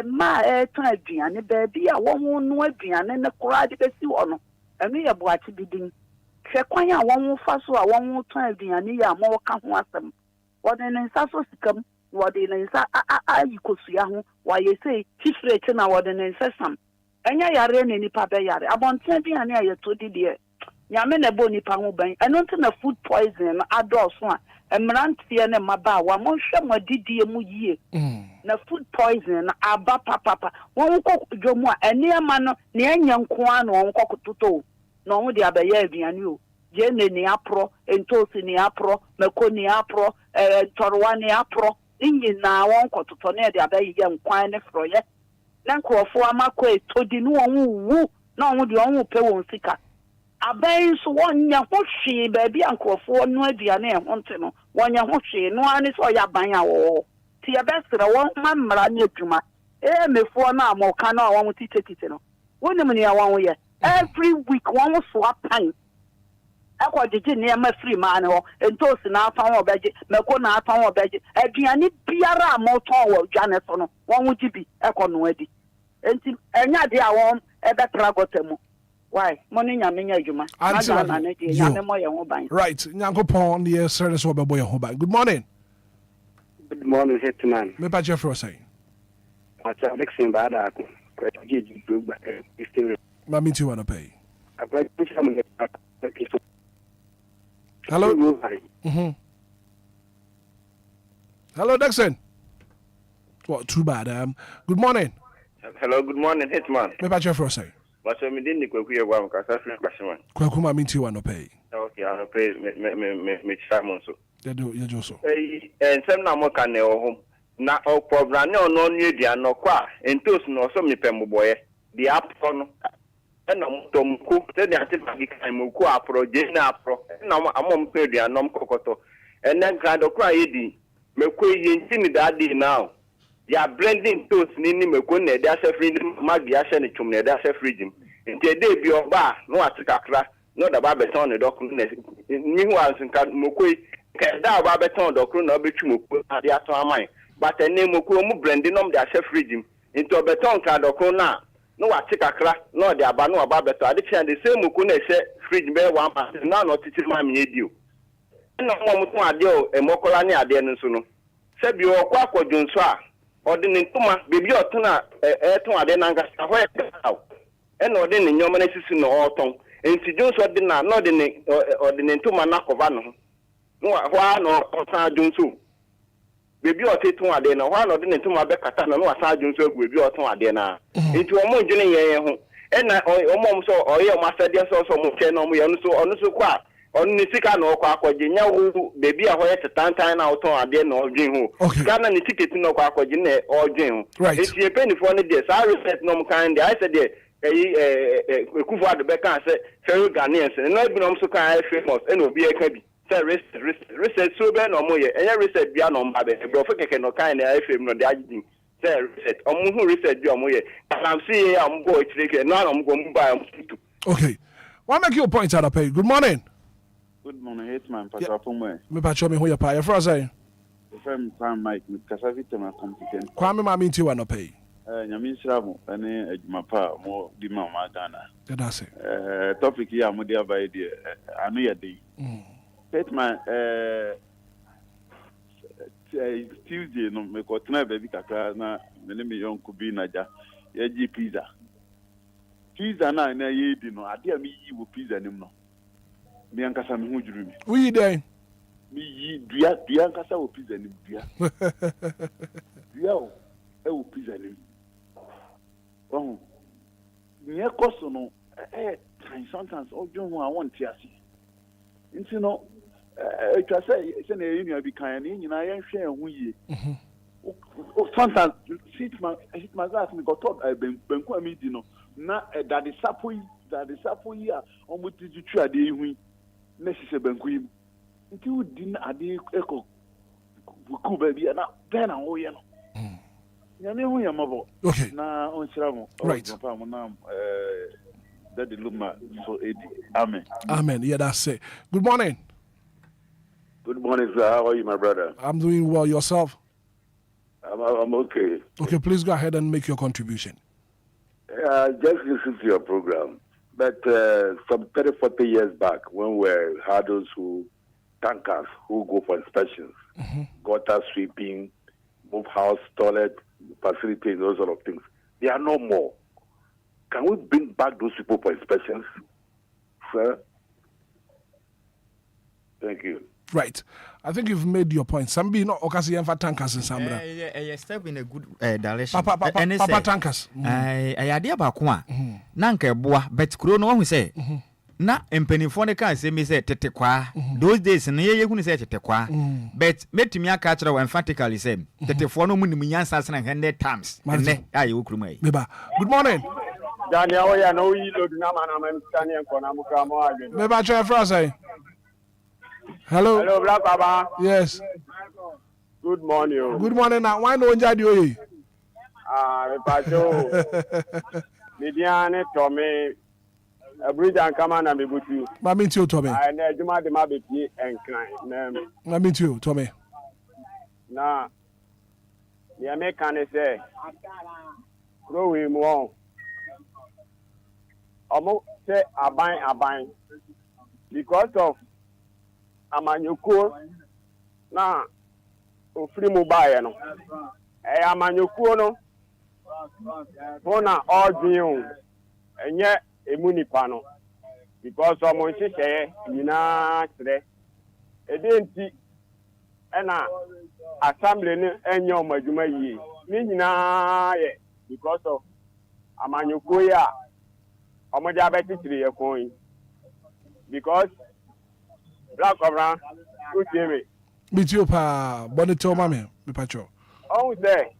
ma tan aduane ba bia wo ho no aduane ne kora de besi wo no enu ye boati bidin hwekwan a won fa so a won ton aduane ya ma woka ho asem wode ne nsa so sikam wode ne nsa ayikosuya ho wa ye say hifrete na wode ne nsa sam enya yare ne nipa be yare abonten aduane a ye to di de nyame na bo nipa ho ban eno nti na food poison na adoso a mmeranteɛ ne mmabaawa monhwɛ mo adidie mu yie na food poison na aba papa wɔn kɔ dwom a nneɛma no ne anya nko a na wɔn kɔ kototo na wɔn de abɛyɛ aduane o gye ne apro ntosi ne apro mako ne apro tɔrɔwa ne apro nyinaa wɔn kɔtotɔ ne de abɛyɛ nkwan ne frɔyɛ na nkurɔfoɔ amakɔ etodi ne wɔn wu na wɔn de wɔn pɛ wɔn sika aban so wɔnya ho hwee baabi a nkurɔfoɔ no aduane ɛho nte no wɔnya ho hwee no ani so ɔyɛ aban a wɔwɔ ti yɛbɛsrɛ wɔn ma mmara ne adwuma mefoɔ no a mɔka no a wɔn titete no wɔnim nea wɔn yɛ every week wɔn so apan ɛkɔ gyegye nneɛma firi maa ne hɔ ntosi na afa wɔn ɔbɛgye mako na afa wɔn ɔbɛgye aduane biara a mɔtɔn wɔ dwa ne so no wɔn gye bi ɛkɔ no adi nti ɛnya adeɛ a wɔn ɛbɛtra gɔta mu. Why? Money nyaminya adwuma. Right. Nyankopon the service of boy hoba. Good morning. Good morning, Hitman. Me pa Jeff Rosay. Acha Alexin Bada ko. Mami ti wanna pay. Hello. Hello, Dixon. What? Too bad. Good morning. Hello. Good morning, Hitman. Me pa Jeff Rosay. But so me didn't go here one because I feel question. Kwakuma minti wanna pay. Okay, I'll pay me Simon so. You do so. And some na mo can home. Na o program no new dia no kwa entos no so me pem boye. The app no. And no tom ku te dia te bagi kan mo ku apro je na apro. Na amom pe dia nom kokoto. And then kind of cry di me ko yin tin that day now. Ya blending toast ni me ko na da se free magi ya se ne twum na da se free jim nti dey bi oba no atikakra no da ba beton ne dokru na ni hu anka mokoi ka da ba beton dokru na obetwu mokoi ade ato aman but ene mokoi mu blending no da se free jim nti obeton ka dokru na no atikakra no de aba no aba beton ade fian de se mokoi na se free jim be 1% na no titiri ma me edi o na mo mutun ade o emokola ni ade no so no se bi o kwa akwadunso a ordinary tuma baby otuna eton ade nanga ho e no ordinary nyoma na sisi no oton enti jonso ordinary no ordinary tuma na kova no no ho no otan jonso baby otetun ade na ho no ordinary tuma be kata no asa jonso agu baby oton ade na enti omo ndwene yen ho e na omo so oye o masade so mo che no mo ye no so kwa on ni sika no kwa akwaje nya wo bebi a hoye tetantan na oton ade na odwen ho Ghana ni ticket no kwa akwaje na odwen ho eti e penifo ne de sa reset no kan de I said de ekufu ade be kan se ferro Ghanaians no bi no so kan famous e no bi e kan bi se reset so be no mo ye enye reset bia no mba be bro fo keke no kan na FM no de agidin se reset omo hu reset bi omo ye am see am go chireke no am go mba am tutu. Okay, what make your point out of pay? Good morning. Good morning, Hitman. Pastor Pumwe. Me pa chomi hoya pa. Your say. From Prime Mike, with Casavita, my competent. Kwame mami ti wa no pay. Nyami Sramo, ane ejumapa mo di mama Ghana. That's it. Topic here, mo dia by the anu ya day. Hitman, Tuesday no me ko tena baby kakra na me ne me yon kubi naja. Ye ji pizza. Pizza na ye di no ade a me yi wo pizza nim no. Me ankasa me hu juru mi. We dey. Me yi dua ankasa wo pizza ni dua. Dua o wo pizza ni. Oh. Nye koso no sometimes ojo hu awon ti ase. Nti no twa say na enu bi kan ni nyina ye hwe hu yie. Sometimes Hitman ask me got thought benku ami di no na that the sapo yi a omuti twa de hu na sise banku yi nti udi na ade eko ku ba bi na be na wo ye no nyame hu ya mabo na on sira mo papa mo na that the Lumba so edi amen. Yeah, that's it. Good morning. Good morning, sir. How are you, my brother? I'm doing well. Yourself? I'm okay. Okay, please go ahead and make your contribution. Just listen to your program. But some 30, 40 years back, when we had those tankers who go for inspections, gutter sweeping, move house, toilet, facilities, those sort of things, they are no more. Can we bring back those people for inspections, sir? Thank you. Right. I think you've made your point. Some be not okasi yemfa tankers in Sambra. Yeah, step in a good direction. Papa tankers. I idea about kwa. Nanke boa, but kuro no who say. Na empenifo ne kan say me say tetekwa. Those days na ye hu say tetekwa. But metimi aka kira emphatically say tetefo no munim nyansa na 100 times. Ne aye wo kruma yi. Beba. Good morning. Daniel, we are no you do na man standing and kona muka mo again. Beba try for us. Hello. Hello, Black Baba. Yes. Good morning. Good morning. Now, why no njadi oyi? Me pacho. Midiane Tommy. A bridge and come on and be with you. Ma meet you, Tommy. I know you might be and climb. Ma meet you, Tommy. Nah. The American say, grow him on. Almost say a bind. Because of Amanyuko, na free mobile no. Amanyuko no. Bona all dream. And yet a munipano. Because someone say, you know, today. A didn't and assembly and your majuma ye. Nina, because of Amanyukoya. I'm diabetic to your coin. Because Black Cobra, good Jimmy. Meet you, pa, Bonito, mammy, me patrol. Oh, there.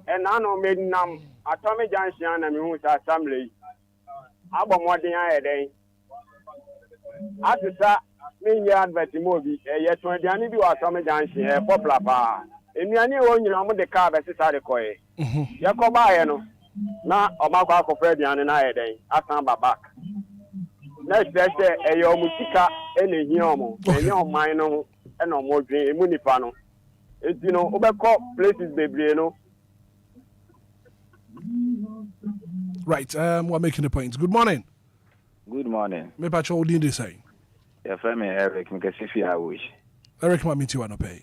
And I know made nam Atomic Junction and Moose Assembly. I'm one thing I had a. After that, me advert movie, yet 20 anni do Atomic Junction, a popular bar. In the only one you know the car as a side of coy. Yakoba, na Omaka for Freddy and I had a. I come back. Next day, a yo musika any hiomo, a young minor, and no more dream, munipano. It's you know, overcall places, baby, you know. Right, we're making a point. Good morning. Good morning. Me patrol, what did they say? Your family, Eric, Mkasifi, I wish. Eric, my meet you on a pay.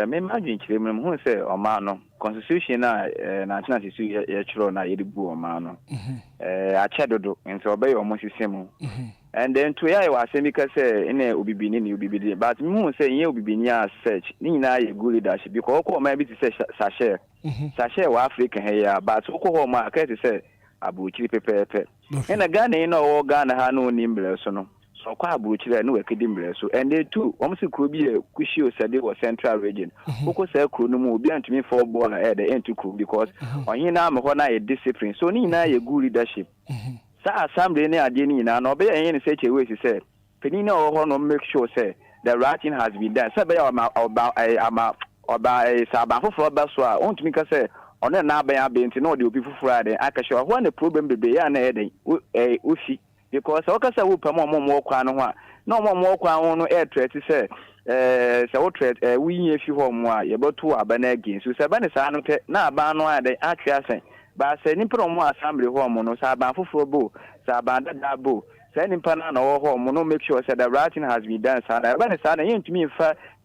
Me imagine children who say, O mano, constitution, national issue, your children, I eat boo, mano. I chadodo, and so obey almost the same. And then to I was saying, because in a will be in you be, but moon say you will be near search, Nina, a good leadership, because maybe to say sachet. Sachet wa African here, but Oko market to say, Abu Chili and a Ghana in all Ghana had no nimble, so no. So Abu Chile, no academic, so and they too, almost could be a Kushio said they were central region. Oko said, could no move beyond to me for ball at the end to cook because on your name, when I discipline, so Nina a good leadership. Sa assembly near Dina, no be any such a way to say, Penina or no make sure, say, the writing has been done. Sabe about a Sabah for Baswa, on to make us say, on a Nabaya Bent, no, the people Friday, I can show one the problem be an heading, a Ushi, because Okasa will come on more crown, no more crown, no air trade to say, so trade, we if you home, you about 2 Abanegins, who Sabanis, now Banoa, the actually, but say Nippon assembly home, no Saban for Bo, Saban Dabo. Sending Pana or home, no make sure that the writing has been done. And I want to say, to me,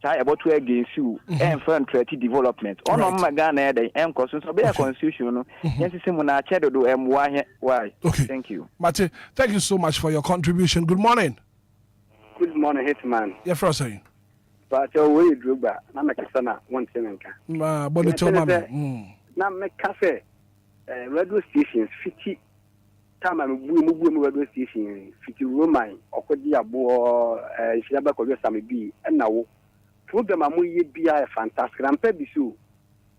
about to against you and firm treaty development. On my Ghana, the M constitution, so be a constitution. Yes, Simon, I check to do why. Okay. Thank you. Mate, thank you so much for your contribution. Good morning. Good morning, Hitman. Yeah, for saying. But your way, Druba, Namakasana, one Semenka. Bonito, mammy. Now, make cafe, radio stations, 50. Time I'm moving radio station, 50 Roman, or could be a boy, Shaba Sami B, and now program Amuye be a fantastic and Pebisu.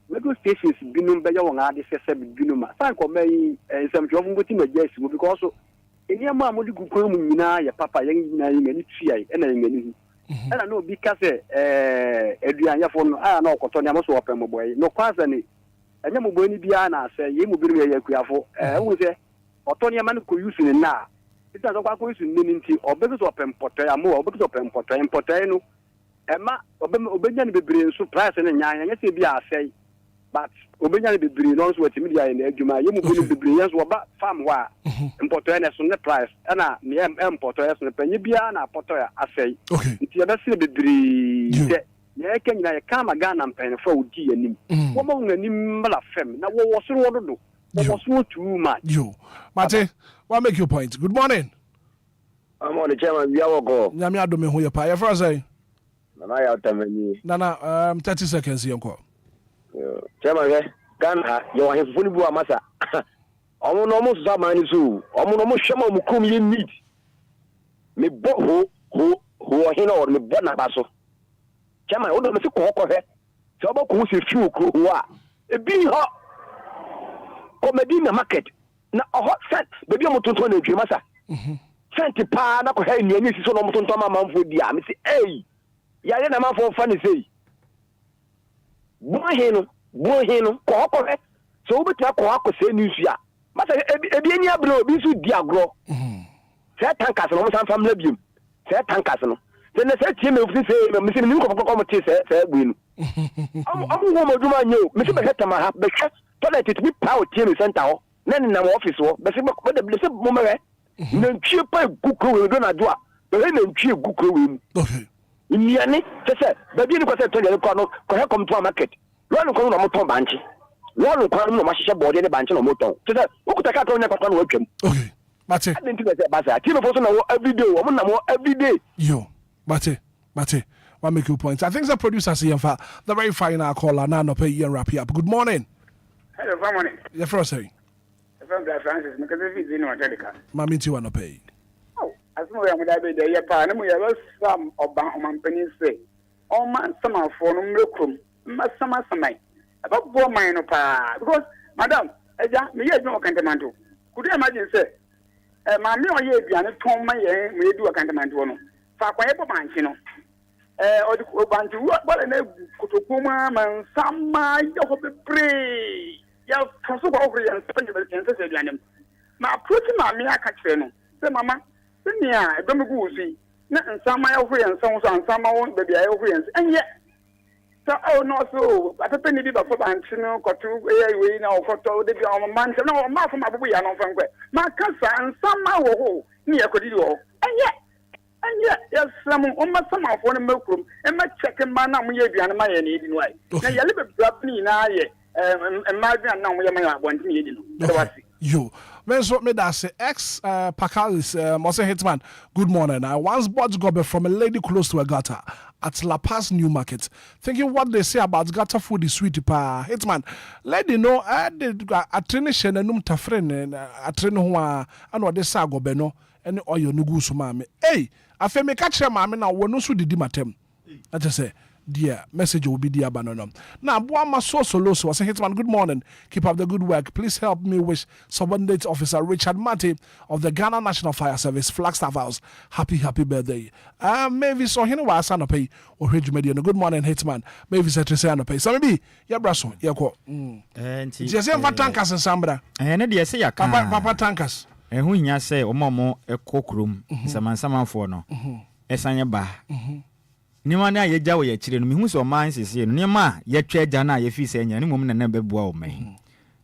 Radio stations binum by your artist, Binuma. Thank you, some job with him, yes, because in your mamma would go your papa, young many tree, and I know because Adrian Yafon, I know Cotonia must open my boy, no quasi. And you will be Biana, say, you will be a Quiafo, who say. Otonia man could use in na. It has a question meaning or because of Emporter more, because of Emporter, Emma, Obedian be bring surprise and yan, yes, be I say, but Obedian be bring also what media in Eduma, you will be brilliant or about farm wa, Emporter on the price, and I, me Emporter, and the Penyabiana, Porter, I say, okay, it's your best be bring. Yeah, can you come a gun and pen for D and him? One more than him, Fem. Now, what was the You. Mate, what make your point? Good morning. I'm on the chairman. We are go. Nyame adome ho ye pa. Ye fra say. Nana ya tamani. Nana 30 seconds yanko. Chairman Ghana you are funi bu amasa. Omo no mo so mani so. Omo no mo hwema mo krom ye need. Me bo ho hina or me bo na ba so. Chairman o do me se ko he. Se obo ko se fi okro ho a. E bi ho. Comedy na market. Na hot set baby mo tonton na dwe masa. Senti pa na ko ha ni ani si so no mo tonton ma manfo di a me se ya ye na manfo fa ni sei. Bo hino ko he. So obi ta ko akose ni su a. Masa ebi eni abro obi su di agro. Se tankas no mo san fam la bium. Se tankas no. Se na se tie me ofi se me se ni ko mo tie se gbe nu. Amu mo duma nyo me se be heta ma ha be hwe toilet it be pa o tie me center ho. Na ni na office ho be se mo me na ntwie pa gukro we do na do a be na ntwie gukro we mu. Okay. Imiane se be bi ni ko se toilet ko no ko he come to market. Lo no ko no mo ton banchi. Lo no ko no ma hye board ni banchi no mo ton. Se wo kuta ka to nya kwa no watwam. Okay. Mate. I didn't think that basa. Team for so every day. We na every day. Yo. Mate. One make you points. I think the producer see the very final caller now no pay you and wrap you up. Good morning. Hello, good morning. Your first say. From the Francis, because if it's in America. Mami ti wanna pay. Oh, as no am that be there ya pa na mo ya some oba omanpani say. O man sama for no mrekum. Ma sama samai. About bo man no pa because madam, eja me ye no kantamanto. Could you imagine say maame oye aduane ton ma ye me edu akantamanto no. Fa kwa ye po banchi no. Obanti wala na kutokuma man sama yo bebre. Ya faso ko okure yan spend be ten se aduane. Ma approach maame aka kire no. Se mama, se nia e do me gu usi. Na nsama ya okure yan so nsama won be bia ya okure yan. Enye. So no so apepe ni bi ba fo banchi no kotu we na okoto de bi o man se na o ma fo ma bubu ya no fa nkwe. Ma kasa nsama wo ho ni ya kodidi wo. Enye. Yes, some sama for the milk room, and my second man, I'm here behind my need in way. Now, you live a brably now, and my grand now, we are one meeting. You, Menso Medase, ex Pakalis, Mose Hitman, good morning. I once bought gobe from a lady close to a gutter at La Paz New Market, thinking what they say about gutter food is sweet. Pa Hitman, lady know I did a training and tafren a train who are and what they say gobe no, and oil nugu sumame. Hey! I feel me catch him, I mean, I will not do the matem. I just say, dear, message will be dear Banana. Now, Boama so I say, Hitman, good morning. Keep up the good work. Please help me wish Subordinate Officer Richard Mate of the Ghana National Fire Service, Flagstaff House, happy birthday. Maybe so, you know what I sign up pay or read media. Good morning, Hitman. Maybe set to say on pay. So maybe, yeah, Brasso, yeah, go. And just say, what tankers and Sambra. And I say, Papa tankers. Who nya say omomo ekokrum saman for no esanye ba ni ma na ye gya wo ye kire no mehu so man sese no ni ma ye twa gya na ye fi se nya ni mom na beboa o man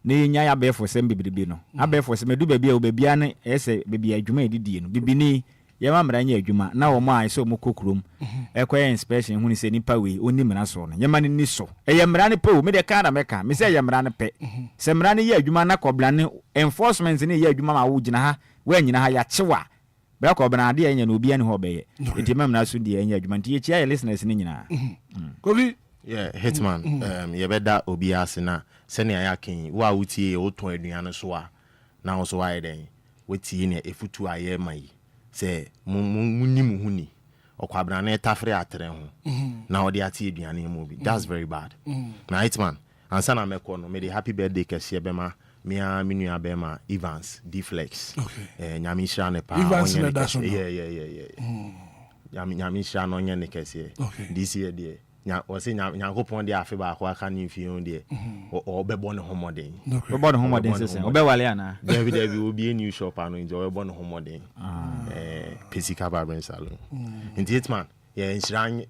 na ye nya ya be for sem bibibi no abefo se medu babia o babia ne ese babia adwuma edidie no bibini ye ma mra nya adwuma na wo ma so mo kokrum ekoye inspection hu ni se nipa we oni mra so no ye ma ni so ye mra ne pe o me de ka na meka me se ye mra ne pe se mra ne ye adwuma na kobla ne enforcement ne ye adwuma ma wo gina ha we nyina ha ya chewa be ko bana de nya no obi ani ho be ye enti mamna so de nya adwuma nti ye chia ye listeners ne nyina Kobi yeah Hitman ye beda obi asena se ne ya ken wa wutie o ton aduan so a na wo so wa ye den wetie ne efutu aye mai se munim huni okwabra na etafre atre ho na odi ati aduane mu bi that's very bad na Hitman ansa na meko no me the happy birthday kese be ma me a minu abema Evans Deflex nyami shira ne pa Evans nyami shira no nye ne kese this year there nya o se nyakopon de afi ba ko aka ni fi on de o be bon homoden o bon homoden sese o be wale ana David obi a new shop anu nje o be bon homoden pesika barber salon inti Hitman yeah inshran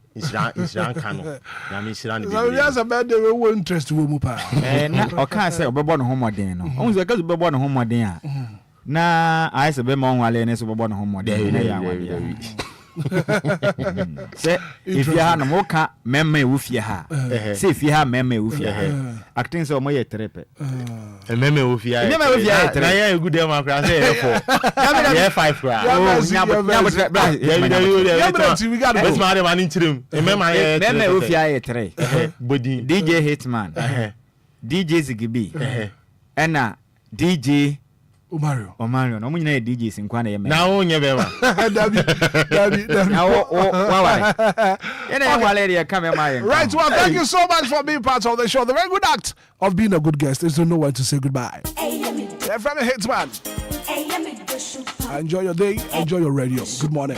kanu nyami shira ne so yes about the we interest wo mu pa na o kan say o be bon homoden no o nze kazu be bon homoden a na ai se be mo wale ne so be bon homoden na ya wale Say if you have no more meme with your ha. Say if you have meme with your ha. Acting so more trepe. Meme with your. Meme with your. Na ya good dem akra say 4. Yeah 5 kra. We got it. Let's marry man in trim. Meme with your 3. Body DJ Hitman. DJ Zigibi. Ena DJ Omario. No munyina DJ sinkwa na yeme. Na onye bema. Dabi. Na why? Right, well, thank you so much for being part of the show. The very good act of being a good guest is to know when to say goodbye. From Hitman. Enjoy your day, enjoy your radio. Good morning.